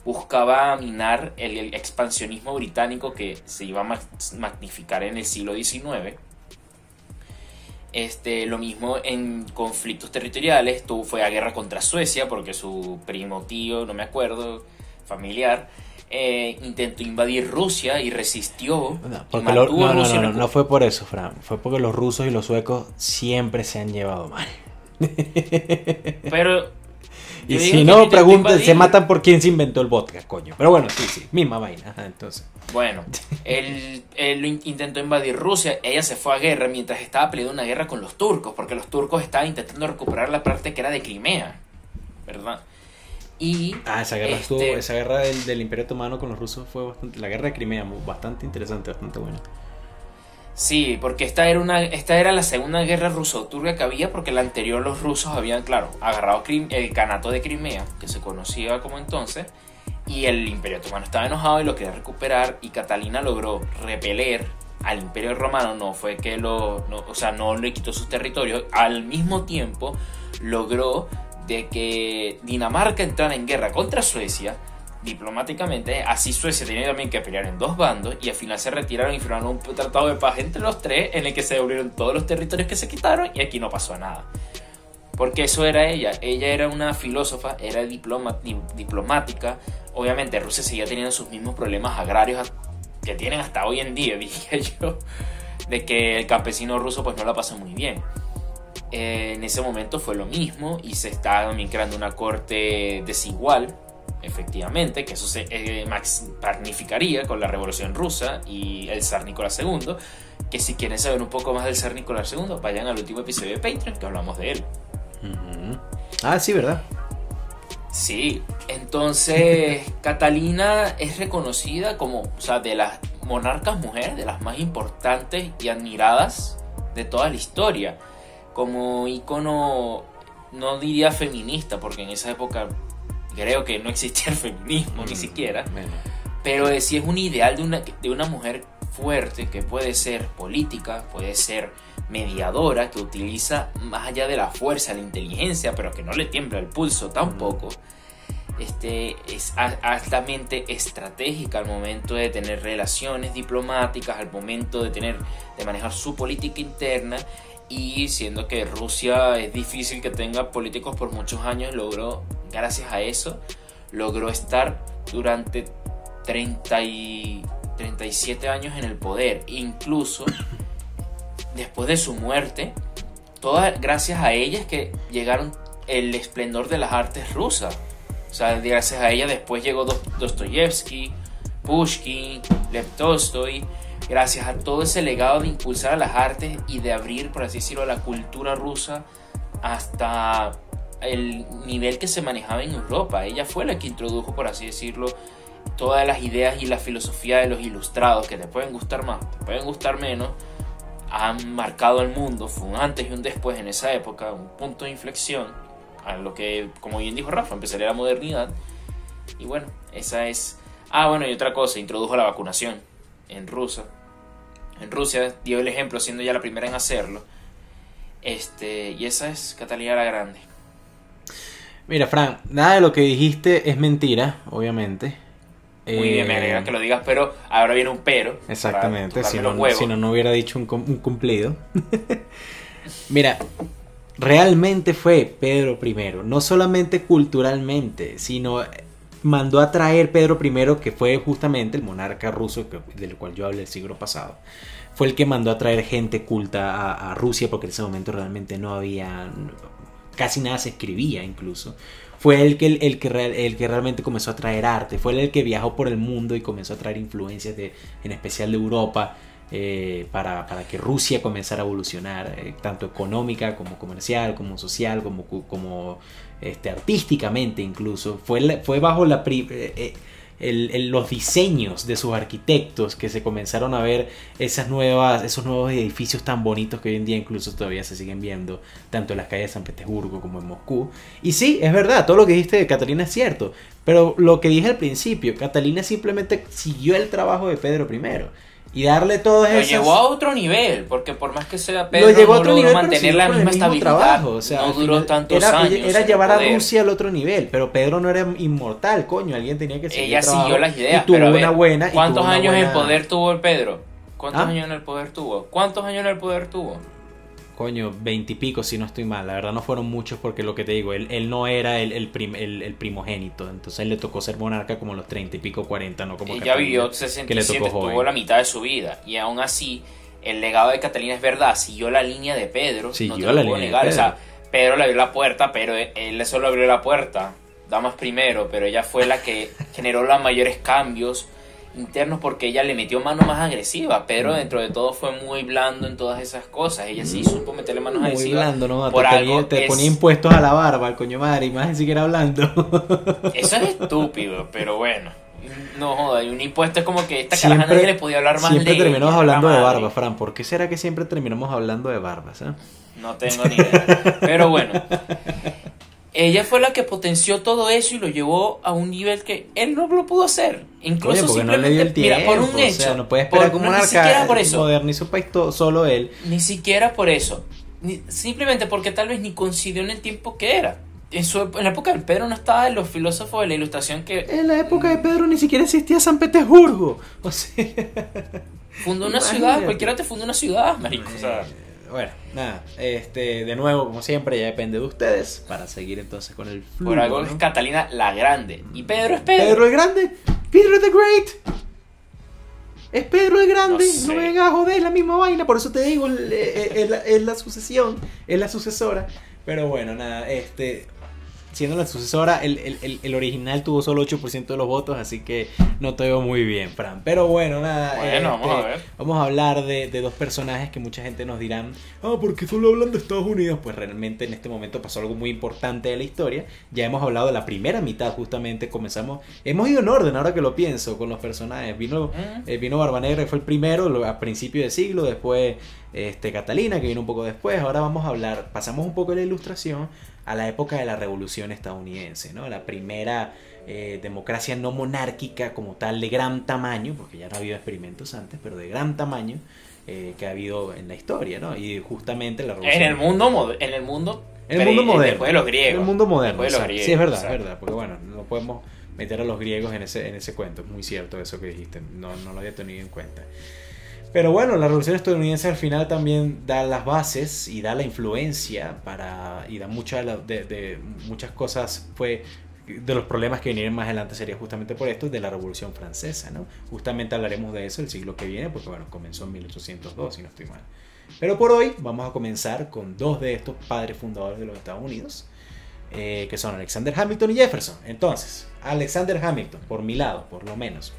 buscaba minar el expansionismo británico que se iba a magnificar en el siglo XIX. Lo mismo en conflictos territoriales, fue a guerra contra Suecia porque su primo, tío, no me acuerdo, familiar, intentó invadir Rusia y resistió. No fue por eso, Fran, fue porque los rusos y los suecos siempre se han llevado mal. Pero y si no, pregunten, se matan por quién se inventó el vodka, coño. Pero bueno, sí, misma vaina. Ajá, entonces. Bueno, él intentó invadir Rusia, ella se fue a guerra mientras estaba peleando una guerra con los turcos, porque los turcos estaban intentando recuperar la parte que era de Crimea, ¿verdad? Y esa guerra del Imperio Otomano con los rusos fue bastante, la guerra de Crimea, bastante interesante, bastante buena. Sí, porque esta era la segunda guerra ruso-turca que había, porque la anterior los rusos habían, claro, agarrado el Kanato de Crimea, que se conocía como entonces, y el Imperio Otomano estaba enojado y lo quería recuperar, y Catalina logró repeler al Imperio Romano. No fue que no le quitó sus territorios, al mismo tiempo logró de que Dinamarca entrara en guerra contra Suecia diplomáticamente. Así Suecia tenía también que pelear en dos bandos y al final se retiraron y firmaron un tratado de paz entre los tres en el que se devolvieron todos los territorios que se quitaron y aquí no pasó nada. Porque eso era ella era una filósofa, era diplomática. Obviamente Rusia seguía teniendo sus mismos problemas agrarios que tienen hasta hoy en día, dije yo, de que el campesino ruso pues no la pasa muy bien. En ese momento fue lo mismo y se está también creando una corte desigual, efectivamente, que eso se magnificaría con la Revolución Rusa y el zar Nicolás II, que si quieren saber un poco más del zar Nicolás II, vayan al último episodio de Patreon que hablamos de él. Sí, ¿verdad? Sí, entonces Catalina es reconocida como, o sea, de las monarcas mujeres, de las más importantes y admiradas de toda la historia, como ícono, no diría feminista, porque en esa época creo que no existía el feminismo ni siquiera, Pero sí es un ideal de una mujer fuerte, que puede ser política, puede ser mediadora, que utiliza más allá de la fuerza, la inteligencia, pero que no le tiembla el pulso tampoco. Es altamente estratégica al momento de tener relaciones diplomáticas, al momento de manejar su política interna, y siendo que Rusia es difícil que tenga políticos por muchos años, gracias a eso, logró estar durante 37 años en el poder, incluso después de su muerte. Gracias a ella es que llegaron el esplendor de las artes rusas. O sea, gracias a ella después llegó Dostoyevsky, Pushkin, Lev Tolstoy. Gracias a todo ese legado de impulsar a las artes y de abrir, por así decirlo, la cultura rusa hasta el nivel que se manejaba en Europa. Ella fue la que introdujo, por así decirlo, todas las ideas y la filosofía de los ilustrados, que te pueden gustar más, te pueden gustar menos, han marcado el mundo. Fue un antes y un después en esa época, un punto de inflexión a lo que, como bien dijo Rafa, empezaría la modernidad. Y bueno, esa es... y otra cosa, introdujo la vacunación en Rusia. En Rusia dio el ejemplo, siendo ya la primera en hacerlo. Y esa es Catalina la Grande. Mira, Fran, nada de lo que dijiste es mentira, obviamente. Muy bien, me alegra que lo digas, pero ahora viene un pero. Exactamente, si no hubiera dicho un cumplido. Mira, realmente fue Pedro I, no solamente culturalmente, sino mandó a traer Pedro I, que fue justamente el monarca ruso del cual yo hablé el siglo pasado. Fue el que mandó a traer gente culta a Rusia, porque en ese momento realmente no había, casi nada se escribía incluso. Fue el que realmente comenzó a traer arte, fue el que viajó por el mundo y comenzó a traer influencias en especial de Europa, para que Rusia comenzara a evolucionar, tanto económica como comercial, como social, como artísticamente incluso. Fue bajo los diseños de sus arquitectos que se comenzaron a ver esos nuevos edificios tan bonitos que hoy en día incluso todavía se siguen viendo, tanto en las calles de San Petersburgo como en Moscú. Y sí, es verdad, todo lo que dijiste de Catalina es cierto, pero lo que dije al principio, Catalina simplemente siguió el trabajo de Pedro I y darle todo eso. Lo llevó a otro nivel, porque por más que sea Pedro, lo llevó a otro no nivel, mantener la misma estabilidad. Trabajo, o sea, no duró tantos años. Era llevar a Rusia al otro nivel, pero Pedro no era inmortal, coño, alguien tenía que seguir. Ella siguió las ideas, y tuvo pero una buena. ¿Cuántos años en el poder tuvo el Pedro? ¿Cuántos años en el poder tuvo? ¿Cuántos años en el poder tuvo? Coño, 20 y pico si no estoy mal. La verdad no fueron muchos, porque lo que te digo, él no era el primogénito. Entonces él le tocó ser monarca como los 30 y pico, 40, no como Ella Catalina, vivió 67, que le tocó tuvo joven. la mitad de su vida. Y aún así, el legado de Catalina es verdad, siguió la línea de Pedro. Siguió no te lo la puedo línea negar. de Pedro. O sea, Pedro le abrió la puerta, pero él solo abrió la puerta, damas primero, pero ella fue la que generó los mayores cambios internos, porque ella le metió mano más agresiva. Pedro dentro de todo fue muy blando en todas esas cosas. Ella sí supo meterle manos muy agresivas. blando, ¿no? Por te ponía impuestos a la barba, el coño madre, y más ni siquiera hablando. Eso es estúpido, pero bueno. No joda, y un impuesto es como que esta caraja nadie le podía hablar más. Siempre terminamos hablando de barba, Fran. ¿Por qué será que siempre terminamos hablando de barbas? No tengo ni idea. Pero bueno, ella fue la que potenció todo eso y lo llevó a un nivel que él no lo pudo hacer. Incluso porque simplemente, no le dio el tiempo, mira, por un hecho. O sea, no puede esperar como monarca modernizó un país solo él. Ni siquiera por eso. Simplemente porque tal vez ni coincidió en el tiempo que era. En la época de Pedro no estaba en los filósofos de la ilustración que... En la época de Pedro ni siquiera existía San Petersburgo. O sea... Fundó una ciudad, cualquiera te fundó una ciudad, marico. O sea... Bueno, nada, de nuevo, como siempre, ya depende de ustedes para seguir entonces con el flujo. Por algo, ¿no? Es Catalina la Grande. Y Pedro es Pedro. Pedro el Grande. Pedro the Great. Es Pedro el Grande. No me vengas a joder, es la misma vaina. Por eso te digo, es la sucesión, es la sucesora. Pero bueno, nada, siendo la sucesora, el original tuvo solo 8% de los votos, así que no te veo muy bien, Fran. Pero bueno, nada. Bueno, vamos a ver. Vamos a hablar de dos personajes que mucha gente nos dirán, porque solo hablan de Estados Unidos. Pues realmente en este momento pasó algo muy importante de la historia. Ya hemos hablado de la primera mitad, justamente. Hemos ido en orden, ahora que lo pienso, con los personajes. Vino Barba Negra, que fue el primero, a principio de siglo. Después Catalina, que vino un poco después. Ahora vamos a hablar, pasamos un poco de la ilustración a la época de la Revolución estadounidense, ¿no? La primera democracia no monárquica como tal de gran tamaño, porque ya no ha habido experimentos antes, pero de gran tamaño que ha habido en la historia, ¿no? Y justamente la revolución... En el mundo moderno. Después de los griegos. En el mundo moderno, Después de los griegos, sí, es verdad, exacto. es verdad, porque bueno, no podemos meter a los griegos en ese cuento, es muy cierto eso que dijiste, no lo había tenido en cuenta. Pero bueno, la revolución estadounidense al final también da las bases y da la influencia y da muchas cosas, fue de los problemas que vinieron más adelante sería justamente por esto, de la revolución francesa, ¿no? Justamente hablaremos de eso el siglo que viene, porque bueno, comenzó en 1802, si no estoy mal. Pero por hoy vamos a comenzar con dos de estos padres fundadores de los Estados Unidos, que son Alexander Hamilton y Jefferson. Entonces, Alexander Hamilton, por mi lado, por lo menos.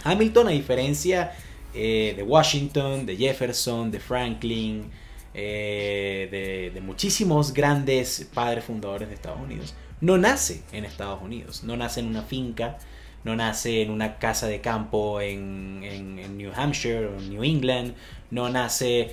Hamilton, a diferencia de Washington, de Jefferson, de Franklin, de muchísimos grandes padres fundadores de Estados Unidos, no nace en Estados Unidos, no nace en una finca, no nace en una casa de campo en New Hampshire o New England, no nace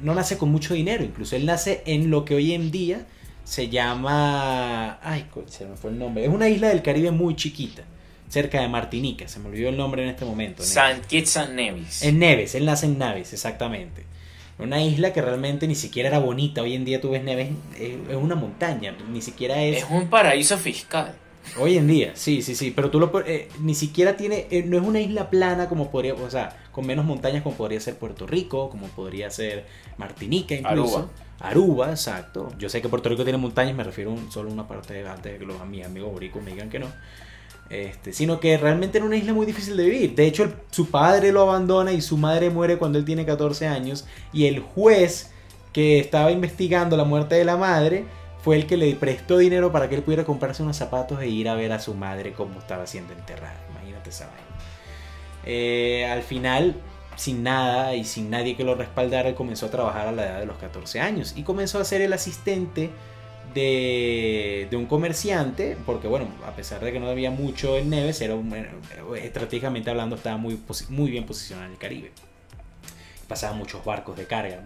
no nace con mucho dinero, incluso él nace en lo que hoy en día se llama, se me fue el nombre, es una isla del Caribe muy chiquita, cerca de Martinica, se me olvidó el nombre en este momento. Saint Kitts and Nevis. En Nevis, él nace en Nevis, exactamente. Una isla que realmente ni siquiera era bonita. Hoy en día tú ves Nevis, es una montaña, ni siquiera es... Es un paraíso fiscal. Hoy en día, sí, pero tú ni siquiera tiene, no es una isla plana como podría, o sea, con menos montañas como podría ser Puerto Rico, como podría ser Martinica incluso. Aruba, exacto. Yo sé que Puerto Rico tiene montañas, me refiero solo a una parte antes de que los mis amigos boricos me digan que no. Sino que realmente era una isla muy difícil de vivir. De hecho, su padre lo abandona y su madre muere cuando él tiene 14 años. Y el juez que estaba investigando la muerte de la madre fue el que le prestó dinero para que él pudiera comprarse unos zapatos e ir a ver a su madre cómo estaba siendo enterrada. Imagínate esa vaina. Al final, sin nada y sin nadie que lo respaldara, él comenzó a trabajar a la edad de los 14 años. Y comenzó a ser el asistente de un comerciante, porque bueno, a pesar de que no había mucho en Neves, estratégicamente hablando estaba muy bien posicionado en el Caribe. Pasaban muchos barcos de carga.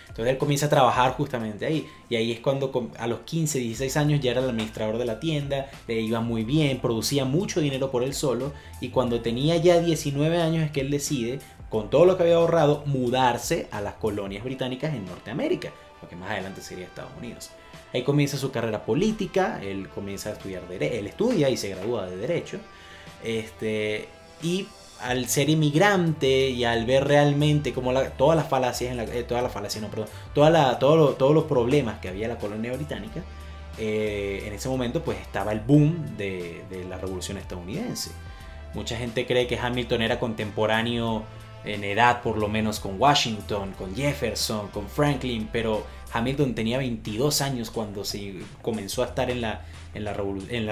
Entonces él comienza a trabajar justamente ahí. Y ahí es cuando a los 15, 16 años ya era el administrador de la tienda, le iba muy bien, producía mucho dinero por él solo. Y cuando tenía ya 19 años es que él decide, con todo lo que había ahorrado, mudarse a las colonias británicas en Norteamérica, lo que más adelante sería Estados Unidos. Ahí comienza su carrera política, él comienza a estudiar él estudia y se gradúa de Derecho. Y al ser inmigrante y al ver realmente como todos los problemas que había en la colonia británica, en ese momento pues estaba el boom de la revolución estadounidense. Mucha gente cree que Hamilton era contemporáneo en edad por lo menos con Washington, con Jefferson, con Franklin, pero Hamilton tenía 22 años cuando se comenzó a estar en la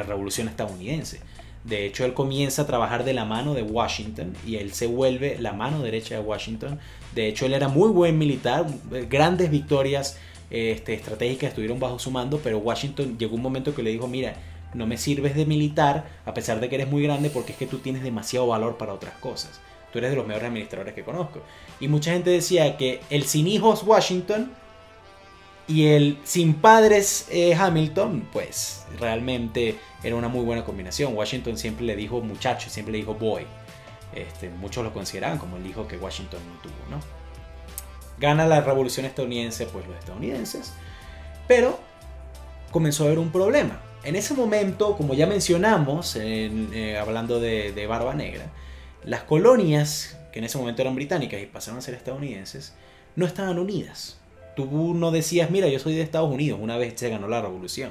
revolución estadounidense. De hecho, él comienza a trabajar de la mano de Washington y él se vuelve la mano derecha de Washington. De hecho, él era muy buen militar, grandes victorias estratégicas estuvieron bajo su mando, pero Washington llegó un momento que le dijo, mira, no me sirves de militar a pesar de que eres muy grande porque es que tú tienes demasiado valor para otras cosas. Tú eres de los mejores administradores que conozco. Y mucha gente decía que el sin hijos Washington y el sin padres Hamilton, pues realmente era una muy buena combinación. Washington siempre le dijo muchacho, siempre le dijo boy. Muchos lo consideraban como el hijo que Washington no tuvo, ¿no? Gana la revolución estadounidense, pues los estadounidenses, pero comenzó a haber un problema. En ese momento, como ya mencionamos, hablando de Barba Negra, las colonias, que en ese momento eran británicas y pasaron a ser estadounidenses, no estaban unidas. Tú no decías, mira, yo soy de Estados Unidos, una vez se ganó la revolución.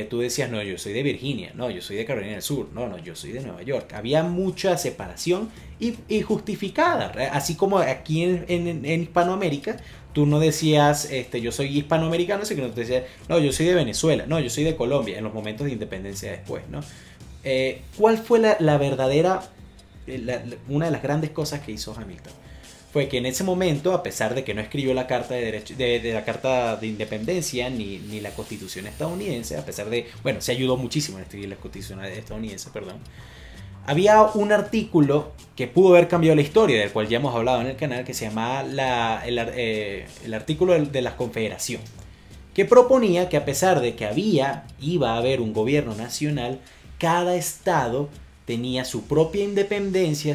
Tú decías, no, yo soy de Virginia, no, yo soy de Carolina del Sur, no, yo soy de Nueva York. Había mucha separación y justificada, así como aquí en Hispanoamérica, tú no decías, yo soy hispanoamericano, sino que no te decías, no, yo soy de Venezuela, no, yo soy de Colombia, en los momentos de independencia después, ¿no? ¿Cuál fue la verdadera, una de las grandes cosas que hizo Hamilton? Fue que en ese momento, a pesar de que no escribió la carta de la carta de independencia ni la constitución estadounidense, a pesar de, bueno, se ayudó muchísimo en escribir la constitución estadounidense, perdón, había un artículo que pudo haber cambiado la historia, del cual ya hemos hablado en el canal, que se llamaba el artículo de la Confederación, que proponía que a pesar de que iba a haber un gobierno nacional, cada estado tenía su propia independencia,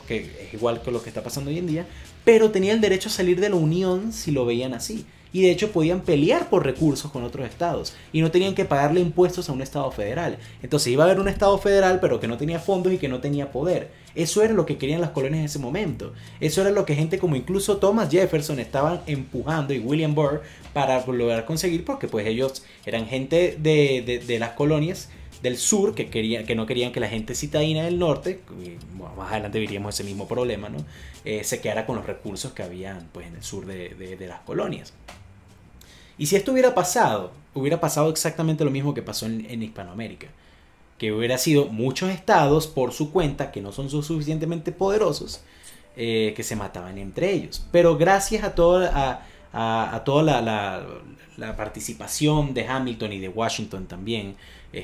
que es igual que lo que está pasando hoy en día, pero tenía el derecho a salir de la unión si lo veían así. Y de hecho podían pelear por recursos con otros estados y no tenían que pagarle impuestos a un estado federal. Entonces iba a haber un estado federal pero que no tenía fondos y que no tenía poder. Eso era lo que querían las colonias en ese momento. Eso era lo que gente como incluso Thomas Jefferson estaban empujando y William Burr para lograr conseguir, porque pues ellos eran gente de las colonias del sur que no querían que la gente citadina del norte, más adelante veríamos ese mismo problema, ¿no? Se quedara con los recursos que habían pues en el sur de las colonias. Y si esto hubiera pasado exactamente lo mismo que pasó en Hispanoamérica, que hubiera sido muchos estados por su cuenta que no son suficientemente poderosos, que se mataban entre ellos. Pero gracias a toda la participación de Hamilton y de Washington también,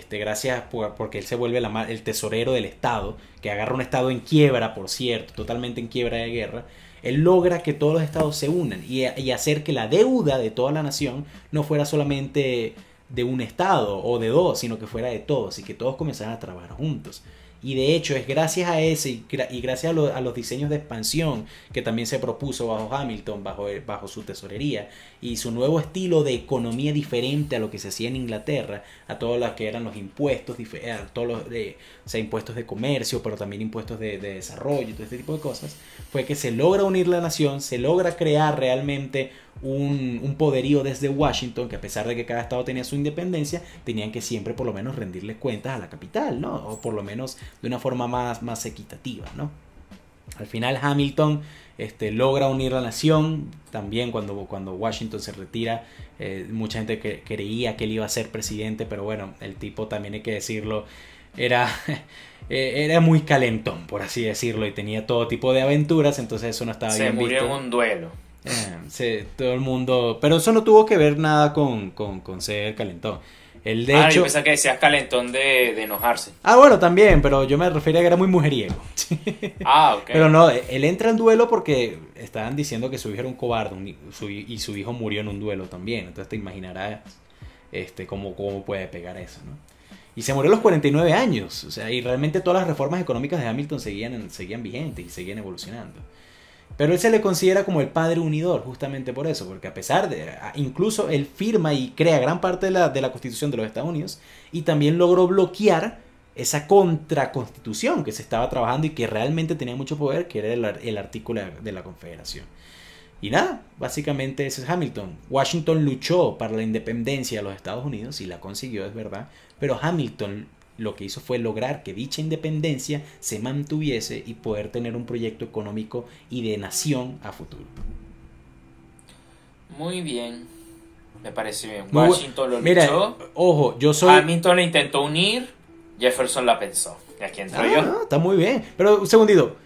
gracias porque él se vuelve el tesorero del estado, que agarra un estado en quiebra, por cierto, totalmente en quiebra de guerra. Él logra que todos los estados se unan y hacer que la deuda de toda la nación no fuera solamente de un estado o de dos, sino que fuera de todos y que todos comenzaran a trabajar juntos. Y de hecho es gracias a ese y gracias a los diseños de expansión que también se propuso bajo Hamilton, bajo su tesorería, y su nuevo estilo de economía diferente a lo que se hacía en Inglaterra, a todos los que eran los impuestos, a todos los impuestos de comercio, pero también impuestos de desarrollo y todo este tipo de cosas, fue que se logra unir la nación, se logra crear realmente un poderío desde Washington, que a pesar de que cada estado tenía su independencia, tenían que siempre por lo menos rendirle cuentas a la capital, ¿no? O por lo menos de una forma más equitativa, ¿no? Al final Hamilton logra unir la nación. También cuando Washington se retira, mucha gente creía que él iba a ser presidente, pero bueno, el tipo también hay que decirlo, era muy calentón, por así decirlo, y tenía todo tipo de aventuras, entonces eso no estaba bien visto. Se murió en un duelo. Todo el mundo, pero eso no tuvo que ver nada con ser calentón. Él de hecho, yo pensaba que decías calentón de enojarse. Bueno, también, pero yo me refería a que era muy mujeriego. Ok. Pero no, él entra en duelo porque estaban diciendo que su hijo era un cobarde y su hijo murió en un duelo también. Entonces te imaginarás cómo puede pegar eso, ¿no? Y se murió a los 49 años. O sea, y realmente todas las reformas económicas de Hamilton seguían vigentes y seguían evolucionando. Pero él se le considera como el padre unidor, justamente por eso, porque a pesar de, incluso él firma y crea gran parte de la Constitución de los Estados Unidos y también logró bloquear esa contraconstitución que se estaba trabajando y que realmente tenía mucho poder, que era el artículo de la Confederación. Y nada, básicamente ese es Hamilton. Washington luchó para la independencia de los Estados Unidos y la consiguió, es verdad, pero Hamilton lo que hizo fue lograr que dicha independencia se mantuviese y poder tener un proyecto económico y de nación a futuro. Muy bien, me parece bien. Washington lo luchó. Mira, ojo, Hamilton la intentó unir, Jefferson la pensó. Y aquí entro yo. No, está muy bien. Pero un segundito.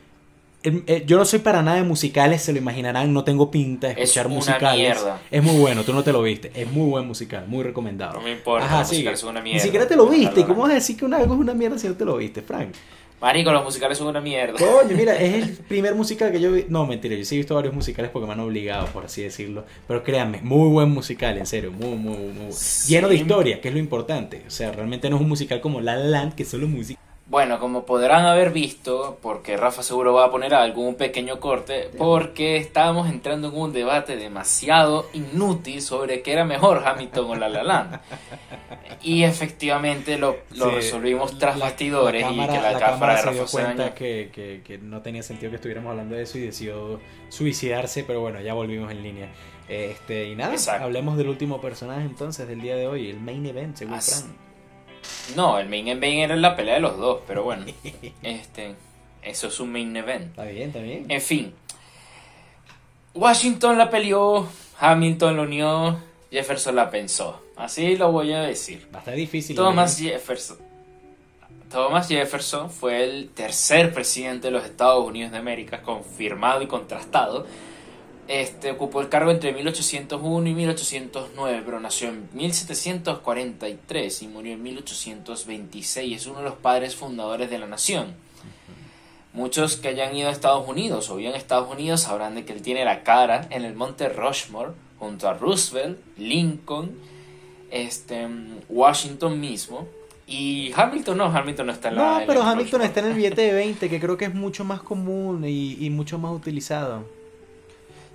Yo no soy para nada de musicales, se lo imaginarán, no tengo pinta de escuchar musicales. Es una mierda. Es muy bueno, tú no te lo viste. Es muy buen musical, muy recomendado. No me importa, ajá, los musicales son una mierda. Ni siquiera te lo viste. ¿Cómo vas a decir que algo es una mierda si no te lo viste, Frank? Marico, los musicales son una mierda. Coño, mira, es el primer musical que yo vi. No, mentira, yo sí he visto varios musicales porque me han obligado, por así decirlo. Pero créanme, muy buen musical, en serio, muy sí. Lleno de historia, que es lo importante. O sea, realmente no es un musical como La La Land, que es solo música. Bueno, como podrán haber visto, porque Rafa seguro va a poner algún pequeño corte, porque estábamos entrando en un debate demasiado inútil sobre qué era mejor, Hamilton o La La Land. Y efectivamente lo resolvimos tras bastidores y que la cámara de Rafa se dio cuenta que no tenía sentido que estuviéramos hablando de eso y decidió suicidarse, pero bueno, ya volvimos en línea. Y nada, exacto. Hablemos del último personaje entonces del día de hoy, el main event, según Fran. No, el main event era la pelea de los dos, pero bueno, eso es un main event. Está bien. En fin, Washington la peleó, Hamilton la unió, Jefferson la pensó. Así lo voy a decir. Va a estar difícil. Thomas Jefferson fue el tercer presidente de los Estados Unidos de América, confirmado y contrastado. Ocupó el cargo entre 1801 y 1809, pero nació en 1743 y murió en 1826. Es uno de los padres fundadores de la nación. Muchos que hayan ido a Estados Unidos o viven en Estados Unidos sabrán de que él tiene la cara en el monte Rushmore junto a Roosevelt, Lincoln, Washington mismo. Y Hamilton no está en la... No, en pero la Hamilton próxima. está en el billete de 20, que creo que es mucho más común y mucho más utilizado.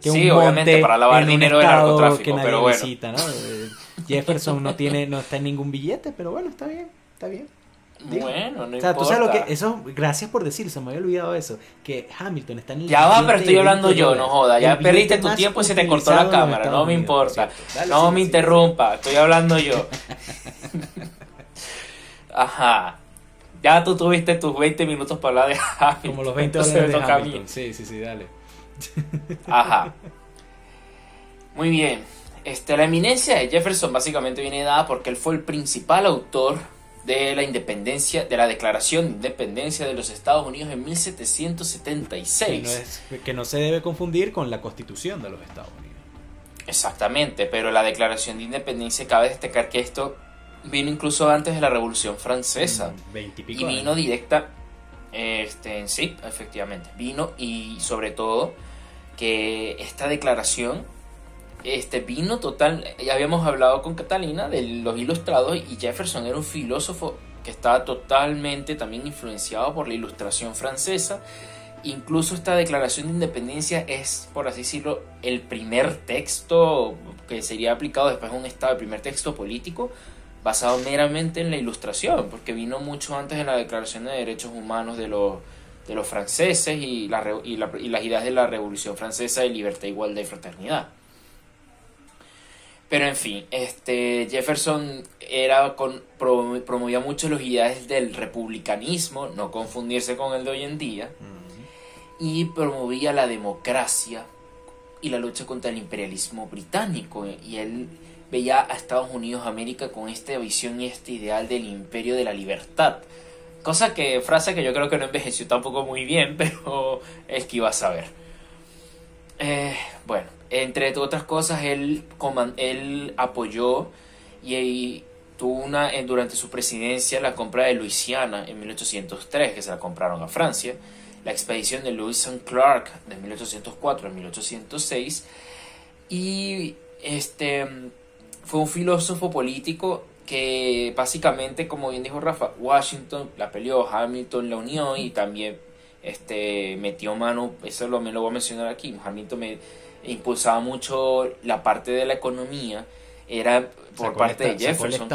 Que Sí, un obviamente, monte para lavar en un dinero de estado narcotráfico, que nadie pero bueno. visita, ¿no? Jefferson no está en ningún billete, pero bueno, está bien, está bien. Digo. Bueno, no O sea, importa. tú sabes lo que... Eso, gracias por decir, se me había olvidado eso. Que Hamilton está en el Ya va, billete pero estoy de hablando 20 yo, no dólares. joda. Ya El billete perdiste tu más tiempo y se te cortó la utilizado en los cámara. Estados No me Unidos, por importa. cierto. Dale, No sigue, me sigue. interrumpa, estoy hablando yo. Ajá. Ya tú tuviste tus 20 minutos para hablar de Hamilton. Como los 20 entonces dólares me de toca a mí. Hamilton. Sí, dale. Ajá. Muy bien. La eminencia de Jefferson básicamente viene dada porque él fue el principal autor de la independencia, de la Declaración de Independencia de los Estados Unidos en 1776. Que no se debe confundir con la Constitución de los Estados Unidos. Exactamente, pero la Declaración de Independencia, cabe destacar que esto vino incluso antes de la Revolución Francesa. 20 y pico Y vino años. directa, sí, efectivamente, vino, y sobre todo que esta declaración vino total. Ya habíamos hablado con Catalina de los ilustrados, y Jefferson era un filósofo que estaba totalmente también influenciado por la Ilustración francesa. Incluso esta Declaración de Independencia es, por así decirlo, el primer texto que sería aplicado después a un estado, el primer texto político basado meramente en la Ilustración, porque vino mucho antes de la Declaración de Derechos Humanos de los franceses y las ideas de la Revolución Francesa de libertad, igualdad y fraternidad. Pero en fin, Jefferson promovía mucho los ideales del republicanismo, no confundirse con el de hoy en día, y promovía la democracia y la lucha contra el imperialismo británico. Y él veía a Estados Unidos, América, con esta visión y este ideal del imperio de la libertad. Frase que yo creo que no envejeció tampoco muy bien, pero es que iba a saber. Bueno, entre otras cosas, él apoyó y tuvo durante su presidencia la compra de Luisiana en 1803, que se la compraron a Francia, la expedición de Lewis and Clark de 1804 a 1806, y fue un filósofo político que básicamente, como bien dijo Rafa, Washington la peleó, Hamilton la unió, y también metió mano, eso me lo voy a mencionar aquí. Hamilton impulsaba mucho la parte de la economía, era por parte de Jefferson.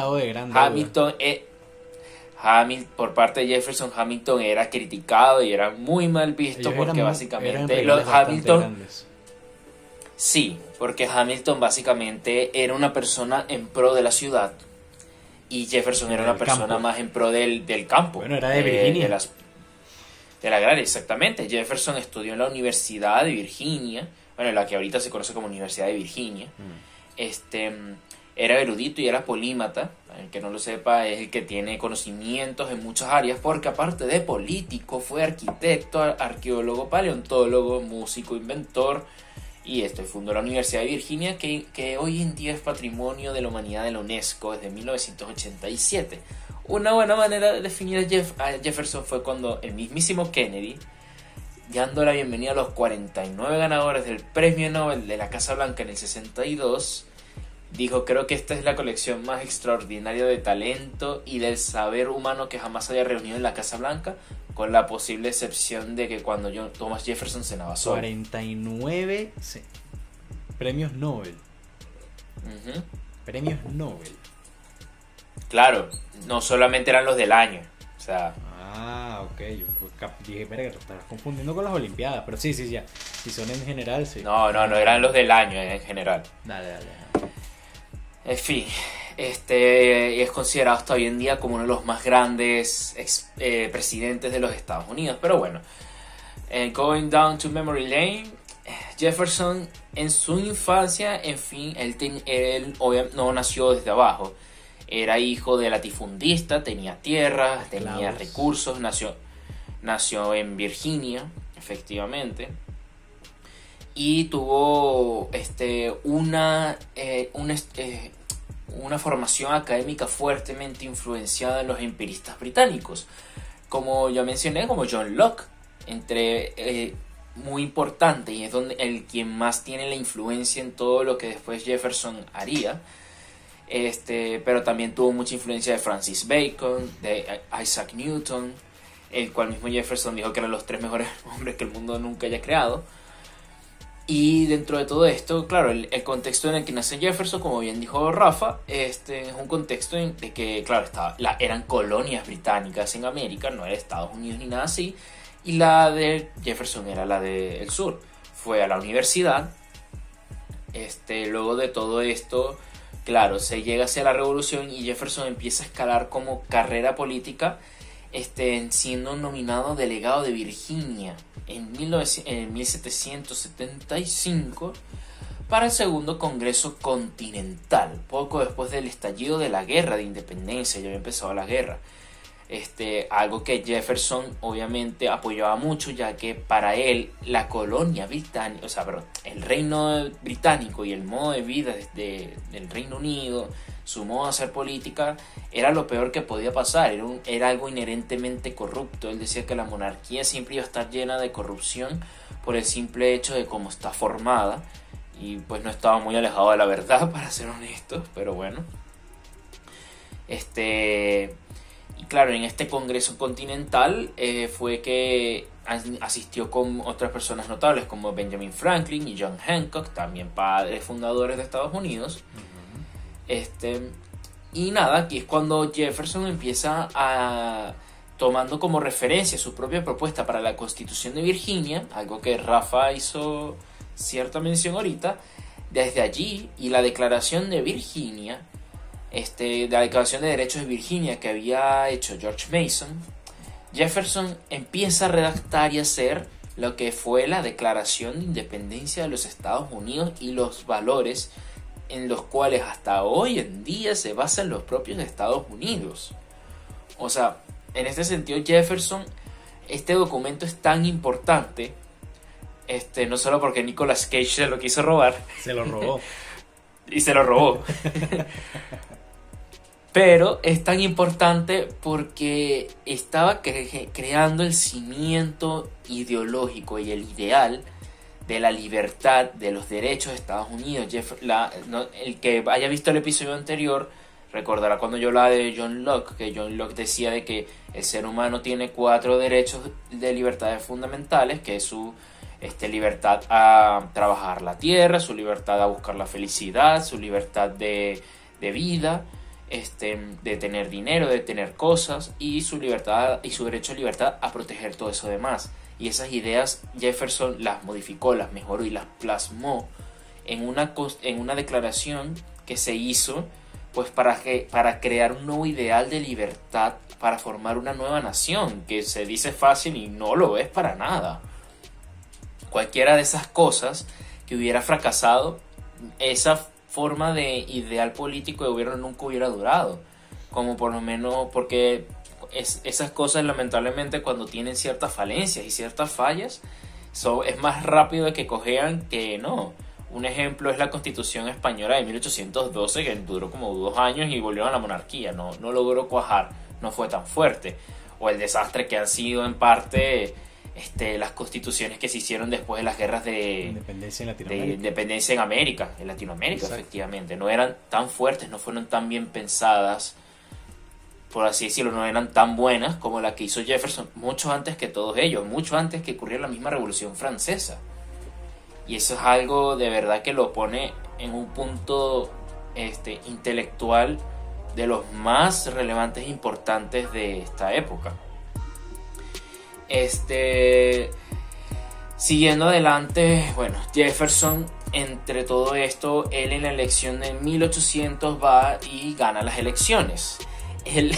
Por parte de Jefferson, Hamilton era criticado y era muy mal visto. Ellos porque básicamente sí, porque Hamilton básicamente era una persona en pro de la ciudad y Jefferson era una persona campo. Más en pro del campo. Bueno, era de Virginia. De la agraria, exactamente. Jefferson estudió en la Universidad de Virginia, bueno, la que ahorita se conoce como Universidad de Virginia. Era erudito y era polímata. El que no lo sepa es el que tiene conocimientos en muchas áreas, porque aparte de político fue arquitecto, arqueólogo, paleontólogo, músico, inventor, y fundó la Universidad de Virginia, que hoy en día es Patrimonio de la Humanidad de la UNESCO desde 1987. Una buena manera de definir a Jefferson fue cuando el mismísimo Kennedy, dando la bienvenida a los 49 ganadores del Premio Nobel de la Casa Blanca en el 62, dijo: creo que esta es la colección más extraordinaria de talento y del saber humano que jamás haya reunido en la Casa Blanca, con la posible excepción de que cuando Thomas Jefferson cenaba solo. 49 premios Nobel. Premios Nobel. Claro, no solamente eran los del año. O sea... ok. Dije, verga, te estás confundiendo con las Olimpiadas. Pero sí, ya. Si son en general, sí. No, eran los del año en general. Dale. En fin, es considerado hasta hoy en día como uno de los más grandes presidentes de los Estados Unidos. Pero bueno, going down to memory lane, Jefferson en su infancia, en fin, él no nació desde abajo. Era hijo de latifundista, tenía tierras, tenía recursos, nació en Virginia, efectivamente. Y tuvo una formación académica fuertemente influenciada en los empiristas británicos, como ya mencioné, como John Locke, muy importante, y es quien más tiene la influencia en todo lo que después Jefferson haría. Pero también tuvo mucha influencia de Francis Bacon, de Isaac Newton, el cual mismo Jefferson dijo que eran los 3 mejores hombres que el mundo nunca haya creado. Y dentro de todo esto, claro, el contexto en el que nace Jefferson, como bien dijo Rafa, es un contexto de que, claro, eran colonias británicas en América, no era Estados Unidos ni nada así, y la de Jefferson era la del sur. Fue a la universidad, luego de todo esto, claro, se llega hacia la revolución y Jefferson empieza a escalar como carrera política, siendo nominado delegado de Virginia en 1775 para el segundo Congreso Continental, poco después del estallido de la Guerra de Independencia. Ya había empezado la guerra, algo que Jefferson obviamente apoyaba mucho, ya que para él la colonia británica, el reino británico y el modo de vida del Reino Unido, su modo de hacer política, era lo peor que podía pasar, era algo inherentemente corrupto. Él decía que la monarquía siempre iba a estar llena de corrupción por el simple hecho de cómo está formada, y pues no estaba muy alejado de la verdad, para ser honestos, pero bueno. Y claro, en este Congreso Continental fue que asistió con otras personas notables como Benjamin Franklin y John Hancock, también padres fundadores de Estados Unidos. Y nada, aquí es cuando Jefferson empieza tomando como referencia su propia propuesta para la Constitución de Virginia, algo que Rafa hizo cierta mención ahorita. Desde allí, y la Declaración de Virginia, la Declaración de Derechos de Virginia que había hecho George Mason, Jefferson empieza a redactar y hacer lo que fue la Declaración de Independencia de los Estados Unidos y los valores en los cuales hasta hoy en día se basan los propios Estados Unidos. O sea, en este sentido Jefferson, este documento es tan importante, no solo porque Nicolas Cage se lo quiso robar. Se lo robó. Y se lo robó. Pero es tan importante porque estaba creando el cimiento ideológico y el ideal de la libertad, de los derechos de Estados Unidos. El que haya visto el episodio anterior recordará cuando yo hablaba de John Locke, que John Locke decía de que el ser humano tiene 4 derechos de libertades fundamentales, que es su libertad a trabajar la tierra, su libertad a buscar la felicidad, su libertad de vida, de tener dinero, de tener cosas, y su libertad y su derecho a libertad a proteger todo eso demás. Y esas ideas Jefferson las modificó, las mejoró y las plasmó en una declaración que se hizo pues para crear un nuevo ideal de libertad, para formar una nueva nación, que se dice fácil y no lo es para nada. Cualquiera de esas cosas que hubiera fracasado, esa forma de ideal político de gobierno nunca hubiera durado, como por lo menos porque esas cosas lamentablemente cuando tienen ciertas falencias y ciertas fallas es más rápido de que cojean que no. Un ejemplo es la Constitución española de 1812, que duró como 2 años y volvieron a la monarquía, no logró cuajar, no fue tan fuerte. O el desastre que han sido en parte las constituciones que se hicieron después de las guerras de independencia en Latinoamérica. De independencia en Latinoamérica. Exacto. Efectivamente, no eran tan fuertes, no fueron tan bien pensadas, por así decirlo, no eran tan buenas como la que hizo Jefferson, mucho antes que todos ellos, mucho antes que ocurriera la misma Revolución Francesa. Y eso es algo de verdad que lo pone en un punto intelectual de los más relevantes e importantes de esta época. Siguiendo adelante, bueno, Jefferson, entre todo esto, él en la elección de 1800 va y gana las elecciones. Él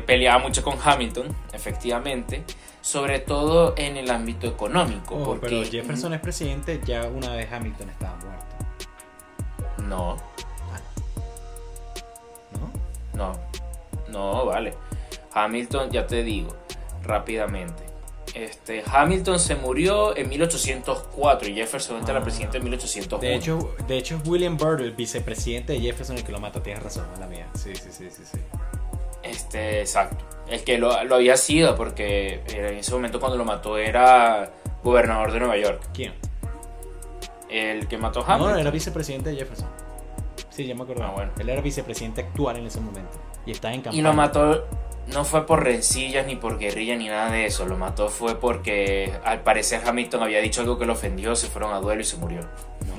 peleaba mucho con Hamilton, efectivamente, sobre todo en el ámbito económico. Porque pero Jefferson es presidente ya una vez Hamilton estaba muerto. No. No, vale. Hamilton, ya te digo, rápidamente. Hamilton se murió en 1804 y Jefferson entra a la presidencia en 1801. De hecho es William Byrd, el vicepresidente de Jefferson, el que lo mata. Tienes razón, es la mía. Sí. Exacto. El que lo había sido, porque en ese momento cuando lo mató era gobernador de Nueva York. ¿Quién? El que mató a Hamilton. No, era vicepresidente de Jefferson. Sí, ya me acuerdo. Bueno. Él era vicepresidente actual en ese momento y estaba en campaña. Y lo mató, no fue por rencillas ni por guerrilla ni nada de eso. Lo mató fue porque al parecer Hamilton había dicho algo que lo ofendió, se fueron a duelo y se murió.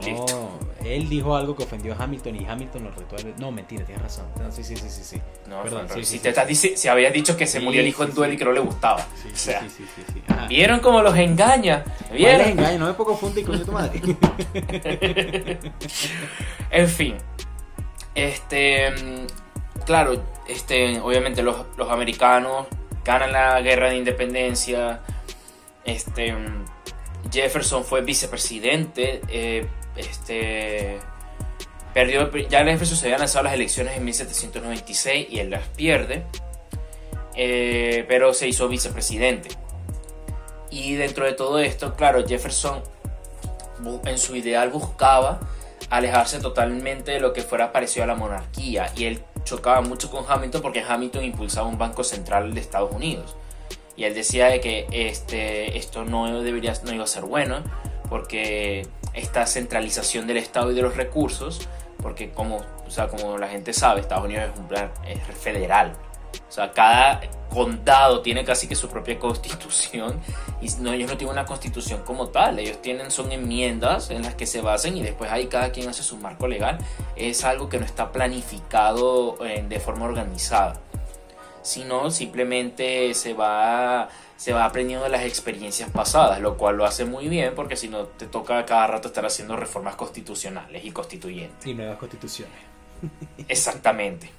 Listo. No, él dijo algo que ofendió a Hamilton y Hamilton lo retó a él. No, mentira, tienes razón. No, sí. No, Perdón, si había dicho que se murió el hijo en duelo y que no le gustaba. Sí, o sea, sí. Ajá. ¿Vieron cómo los engaña? ¿Vieron? ¿Cuál es engaño? No me pongo punto y coño tu madre. En fin. Claro, obviamente los americanos ganan la guerra de independencia. Jefferson fue vicepresidente. Ya Jefferson se había lanzado las elecciones en 1796 y él las pierde. Pero se hizo vicepresidente. Y dentro de todo esto, claro, Jefferson en su ideal buscaba alejarse totalmente de lo que fuera parecido a la monarquía, y él chocaba mucho con Hamilton porque Hamilton impulsaba un banco central de Estados Unidos y él decía de que esto no iba a ser bueno porque esta centralización del Estado y de los recursos, porque como la gente sabe, Estados Unidos es federal. O sea, cada condado tiene casi que su propia constitución y ellos no tienen una constitución como tal, ellos son enmiendas en las que se basan y después ahí cada quien hace su marco legal. Es algo que no está planificado de forma organizada, sino simplemente se va aprendiendo de las experiencias pasadas, lo cual lo hace muy bien porque si no te toca cada rato estar haciendo reformas constitucionales y constituyentes. Y nuevas constituciones. Exactamente.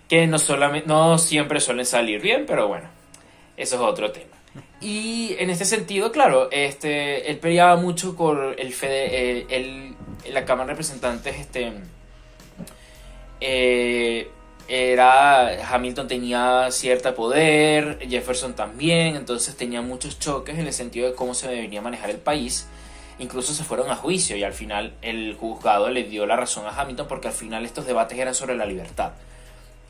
Que no siempre suelen salir bien, pero bueno, eso es otro tema. Y en este sentido, claro, él peleaba mucho por la Cámara de Representantes. Hamilton tenía cierto poder, Jefferson también, entonces tenía muchos choques en el sentido de cómo se debería manejar el país. Incluso se fueron a juicio y al final el juzgado le dio la razón a Hamilton porque al final estos debates eran sobre la libertad.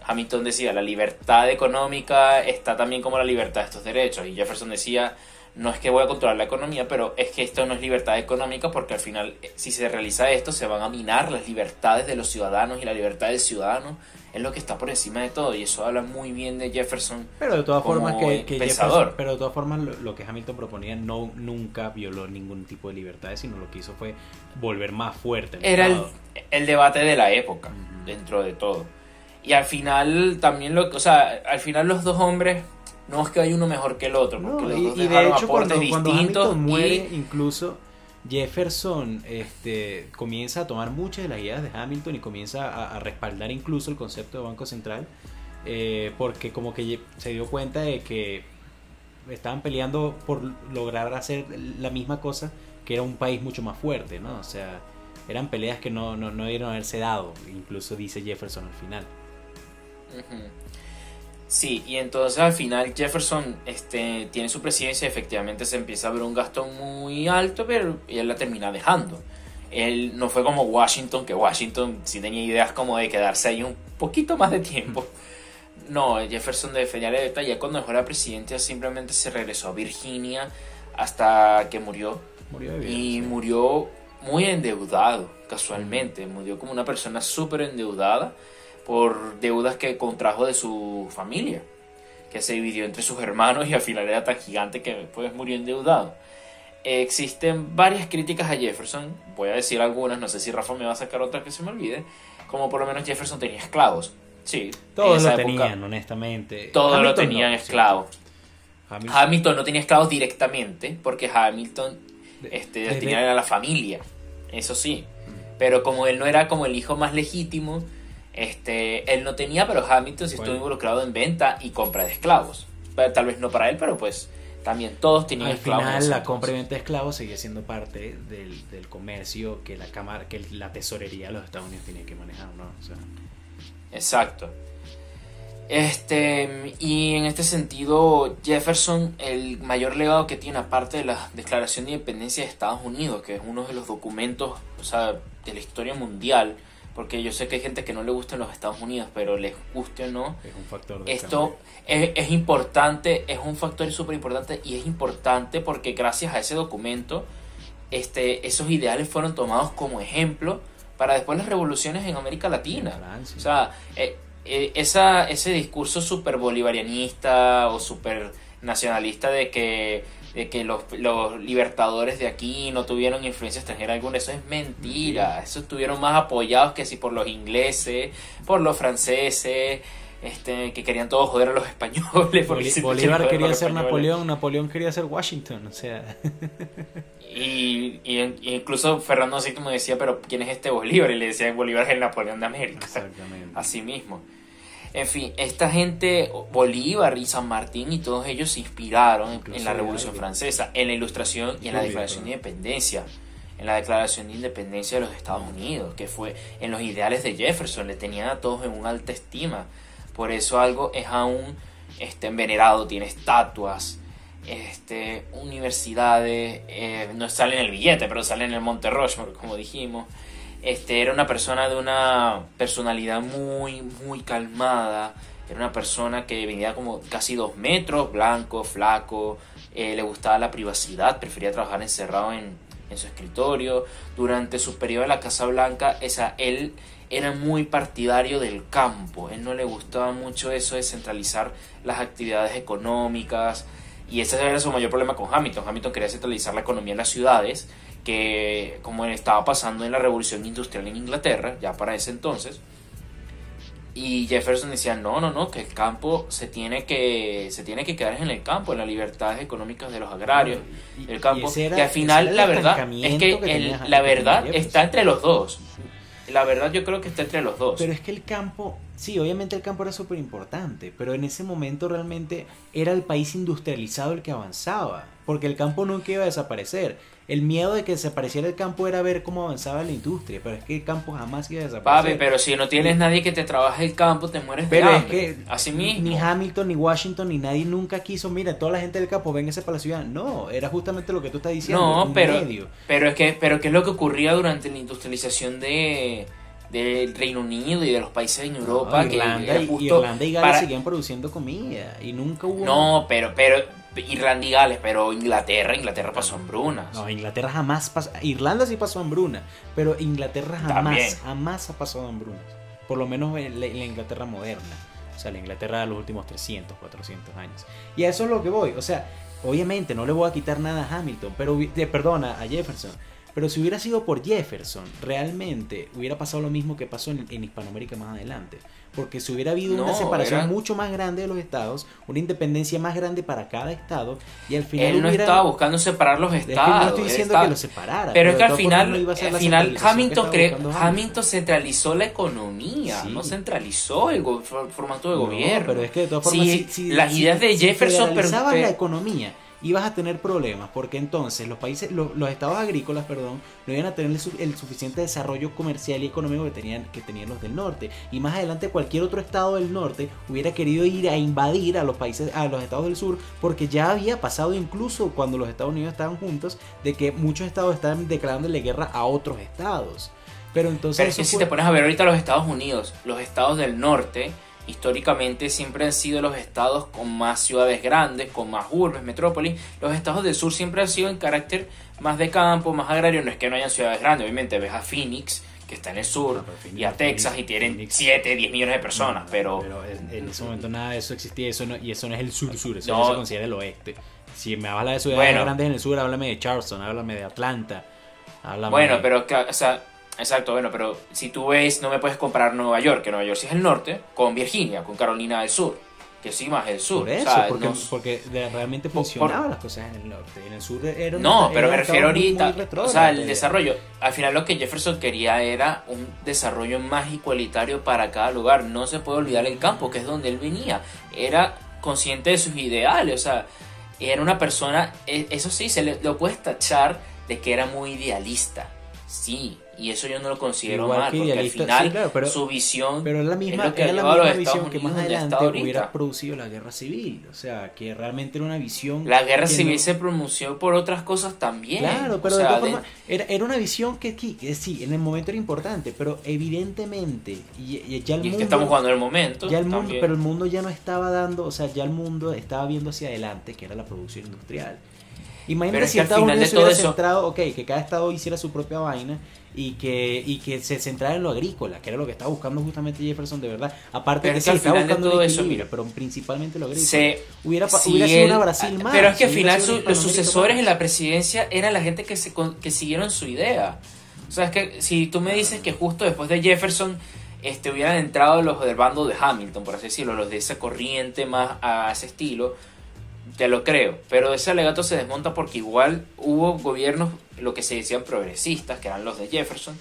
Hamilton decía, la libertad económica está también como la libertad de estos derechos. Y Jefferson decía, no es que voy a controlar la economía, pero es que esto no es libertad económica porque al final, si se realiza esto, se van a minar las libertades de los ciudadanos y la libertad del ciudadano es lo que está por encima de todo. Y eso habla muy bien de Jefferson. Pero de todas formas que pensador. Pero de todas formas lo que Hamilton proponía nunca violó ningún tipo de libertades, sino lo que hizo fue volver más fuerte el Era Estado. el debate de la época, dentro de todo. Y al final también al final los dos hombres no es que hay uno mejor que el otro, porque los dos de dejaron hecho aportes cuando distintos. Hamilton muere, incluso Jefferson comienza a tomar muchas de las ideas de Hamilton y comienza a respaldar incluso el concepto de Banco Central, porque como que se dio cuenta de que estaban peleando por lograr hacer la misma cosa, que era un país mucho más fuerte, ¿no? O sea, eran peleas que no debieron haberse dado, incluso dice Jefferson al final. Sí, y entonces al final Jefferson tiene su presidencia y efectivamente se empieza a ver un gasto muy alto, pero él la termina dejando. Él no fue como Washington, que Washington sí tenía ideas como de quedarse ahí un poquito más de tiempo. No, Jefferson defendía la libertad. Ya cuando dejó la presidencia simplemente se regresó a Virginia hasta que murió. Murió muy endeudado, casualmente. Murió como una persona súper endeudada por deudas que contrajo de su familia, que se dividió entre sus hermanos y al final era tan gigante que después murió endeudado. Existen varias críticas a Jefferson, voy a decir algunas, no sé si Rafa me va a sacar otra que se me olvide, como por lo menos Jefferson tenía esclavos. Sí, todos lo tenían, honestamente. Todos lo tenían esclavos. Hamilton no tenía esclavos directamente, porque Hamilton tenía a la familia, eso sí. Pero como él no era como el hijo más legítimo, él no tenía, pero Hamilton sí estuvo involucrado en venta y compra de esclavos. Tal vez no para él, pero pues también todos tenían esclavos. Al final la compra y venta de esclavos seguía siendo parte del comercio que la tesorería de los Estados Unidos tenía que manejar, ¿no? O sea. Exacto. Y en este sentido, Jefferson, el mayor legado que tiene, aparte de la Declaración de Independencia de Estados Unidos, que es uno de los documentos, de la historia mundial, porque yo sé que hay gente que no le gustan los Estados Unidos, pero les guste o no, es un factor esto es importante, es un factor súper importante, y es importante porque gracias a ese documento esos ideales fueron tomados como ejemplo para después las revoluciones en América Latina. Francia. O sea, ese discurso súper bolivarianista o súper nacionalista de que los libertadores de aquí no tuvieron influencia extranjera alguna, eso es mentira. Eso estuvieron más apoyados que si por los ingleses, por los franceses, que querían todos joder a los españoles. Bolívar quería ser Napoleón, Napoleón quería ser Washington, o sea. Y incluso Fernando VII me decía, pero ¿quién es este Bolívar? Y le decía, Bolívar es el Napoleón de América. Exactamente. Así mismo. En fin, esta gente, Bolívar y San Martín y todos ellos se inspiraron en la Revolución Francesa, en la Ilustración y en la Declaración de Independencia. En la Declaración de Independencia de los Estados Unidos, que fue en los ideales de Jefferson, le tenían a todos en una alta estima. Por eso algo es aún venerado, tiene estatuas, universidades, no sale en el billete, pero sale en el Monte Rushmore, como dijimos. Era una persona de una personalidad muy, muy calmada. Era una persona que venía como casi 2 metros, blanco, flaco. Le gustaba la privacidad, prefería trabajar encerrado en su escritorio. Durante su periodo en la Casa Blanca, él era muy partidario del campo. Él no le gustaba mucho eso de centralizar las actividades económicas. Y ese era su mayor problema con Hamilton. Hamilton quería centralizar la economía en las ciudades, que como estaba pasando en la revolución industrial en Inglaterra, ya para ese entonces. Y Jefferson decía, no, que el campo se tiene que quedar en el campo, en las libertades económicas de los agrarios, el campo, que al final la verdad es que la verdad está entre los dos. La verdad yo creo que está entre los dos. Pero es que el campo, sí, obviamente el campo era súper importante, pero en ese momento realmente era el país industrializado el que avanzaba, porque el campo nunca iba a desaparecer. El miedo de que desapareciera el campo era ver cómo avanzaba la industria, pero es que el campo jamás iba a desaparecer. Papi, pero si no tienes nadie que te trabaje el campo, te mueres de hambre. Pero es que así mismo. Ni Hamilton, ni Washington, ni nadie nunca quiso, mira, toda la gente del campo, véngase para la ciudad. No, era justamente lo que tú estás diciendo. No, pero ¿qué es lo que ocurría durante la industrialización del Reino Unido y de los países en Europa? No, Irlanda y Gales seguían produciendo comida y nunca hubo... No, pero Irlanda y Gales, pero Inglaterra pasó hambrunas. No, Inglaterra jamás pasó. Irlanda sí pasó hambruna, pero Inglaterra jamás ha pasado hambrunas. Por lo menos en la Inglaterra moderna. O sea, la Inglaterra de los últimos 300, 400 años. Y a eso es lo que voy. O sea, obviamente no le voy a quitar nada a Hamilton, a Jefferson. Pero si hubiera sido por Jefferson, realmente hubiera pasado lo mismo que pasó en Hispanoamérica más adelante. Porque si hubiera habido una separación mucho más grande de los estados, una independencia más grande para cada estado, y al final él no estaba buscando separar los estados. Es que no estoy diciendo que los separara. Pero es que al final Hamilton centralizó la economía, sí. No centralizó el formato de gobierno. Pero es que de todas formas, si las ideas de Jefferson la economía, ibas a tener problemas, porque entonces los estados agrícolas, no iban a tener el suficiente desarrollo comercial y económico que tenían los del norte, y más adelante cualquier otro estado del norte hubiera querido ir a invadir a los estados del sur, porque ya había pasado incluso cuando los Estados Unidos estaban juntos, de que muchos estados estaban declarándole guerra a otros estados. Pero entonces es que si te pones a ver ahorita los Estados Unidos, los estados del norte históricamente siempre han sido los estados con más ciudades grandes, con más urbes, metrópolis. Los estados del sur siempre han sido en carácter más de campo, más agrario. No es que no hayan ciudades grandes, obviamente ves a Phoenix, que está en el sur, y a Texas, y tienen 7, 10 millones de personas, pero en ese momento nada de eso existía, y eso no es el sur-sur, eso no se considera el oeste. Si me hablas de ciudades grandes en el sur, háblame de Charleston, háblame de Atlanta, pero, o sea, exacto, pero si tú ves, no me puedes comparar Nueva York, que Nueva York sí es el norte, con Virginia, con Carolina del Sur, que sí más el sur. Por eso, porque realmente funcionaban las cosas en el norte, en el sur era pero me refiero ahorita, o sea, el desarrollo, al final lo que Jefferson quería era un desarrollo más igualitario para cada lugar. No se puede olvidar el campo, que es donde él venía, era consciente de sus ideales, o sea, era una persona, eso sí, lo puedes tachar de que era muy idealista, sí. Y eso yo no lo considero mal, porque al final sí, claro, su visión pero es la misma visión que más adelante hubiera producido la guerra civil. O sea, que realmente era una visión... La guerra civil se pronunció por otras cosas también. Claro, pero de todas formas era una visión que sí, en el momento era importante, pero evidentemente ya el mundo... Y es que estamos jugando en el momento. Pero el mundo ya no estaba dando, o sea, ya el mundo estaba viendo hacia adelante, que era la producción industrial. Imagínate es si que al Estados final Unidos de se todo hubiera eso, centrado, ok, que cada estado hiciera su propia vaina y que se centrara en lo agrícola, que era lo que estaba buscando justamente Jefferson de verdad. Aparte pero que es sí, que al estaba final de buscando todo el eso, equilibrio, mira, pero principalmente lo agrícola. se, Hubiera si sido una él, Brasil más. pero es que al si hubiera final sido una los Hispanoamérica sucesores más. en la presidencia eran la gente que siguieron su idea. O sea, es que si tú me dices que justo después de Jefferson hubieran entrado los del bando de Hamilton, por así decirlo, los de esa corriente más a ese estilo, te lo creo, pero ese alegato se desmonta porque igual hubo gobiernos, lo que se decían progresistas, que eran los de Jefferson,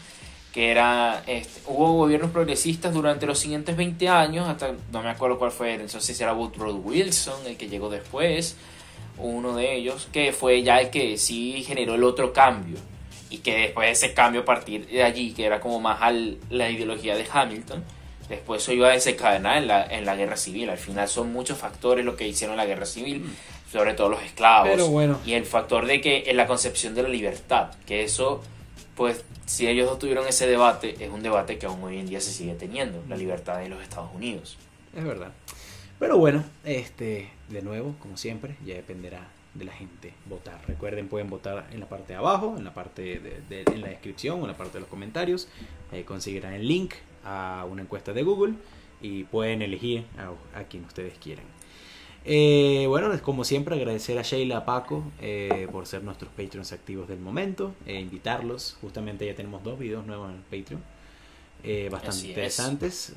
que era, hubo gobiernos progresistas durante los siguientes 20 años, hasta no me acuerdo cuál fue, no sé si era Woodrow Wilson, el que llegó después, uno de ellos, que fue ya el que sí generó el otro cambio, y que después de ese cambio a partir de allí, que era como más la ideología de Hamilton, después eso iba a desencadenar en la guerra civil. Al final son muchos factores lo que hicieron la guerra civil, sobre todo los esclavos. Pero bueno. Y el factor de que en la concepción de la libertad, que eso, pues, si ellos no tuvieron ese debate, es un debate que aún hoy en día se sigue teniendo, la libertad de los Estados Unidos. Es verdad. Pero bueno, de nuevo, como siempre, ya dependerá de la gente votar. Recuerden, pueden votar en la parte de abajo, en la parte en la descripción o en la parte de los comentarios. Conseguirán el link a una encuesta de Google y pueden elegir a quien ustedes quieran. Bueno, como siempre, agradecer a Sheila, a Paco por ser nuestros Patreons activos del momento, invitarlos. Justamente ya tenemos 2 videos nuevos en el Patreon, bastante interesantes.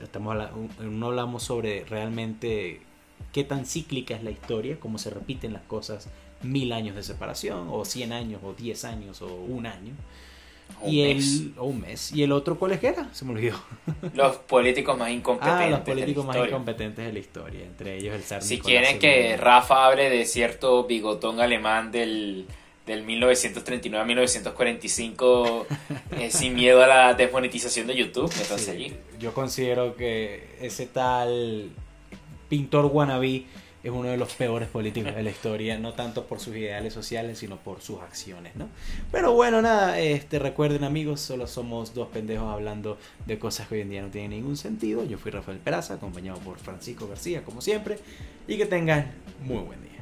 No hablamos sobre realmente qué tan cíclica es la historia, cómo se repiten las cosas 1000 años de separación, o 100 años, o 10 años, o un año. O un mes. ¿Y el otro cuál es que era? Se me olvidó. Los políticos más incompetentes. Los políticos más incompetentes de la historia. Entre ellos el zar Si Nicolás quieren II. que Rafa hable de cierto bigotón alemán del 1939 a 1945 sin miedo a la desmonetización de YouTube, métanse allí. Yo considero que ese tal pintor wannabe es uno de los peores políticos de la historia, no tanto por sus ideales sociales, sino por sus acciones, ¿no? Pero bueno, nada, recuerden, amigos, solo somos 2 pendejos hablando de cosas que hoy en día no tienen ningún sentido. Yo fui Rafael Peraza, acompañado por Francisco García, como siempre, y que tengan muy buen día.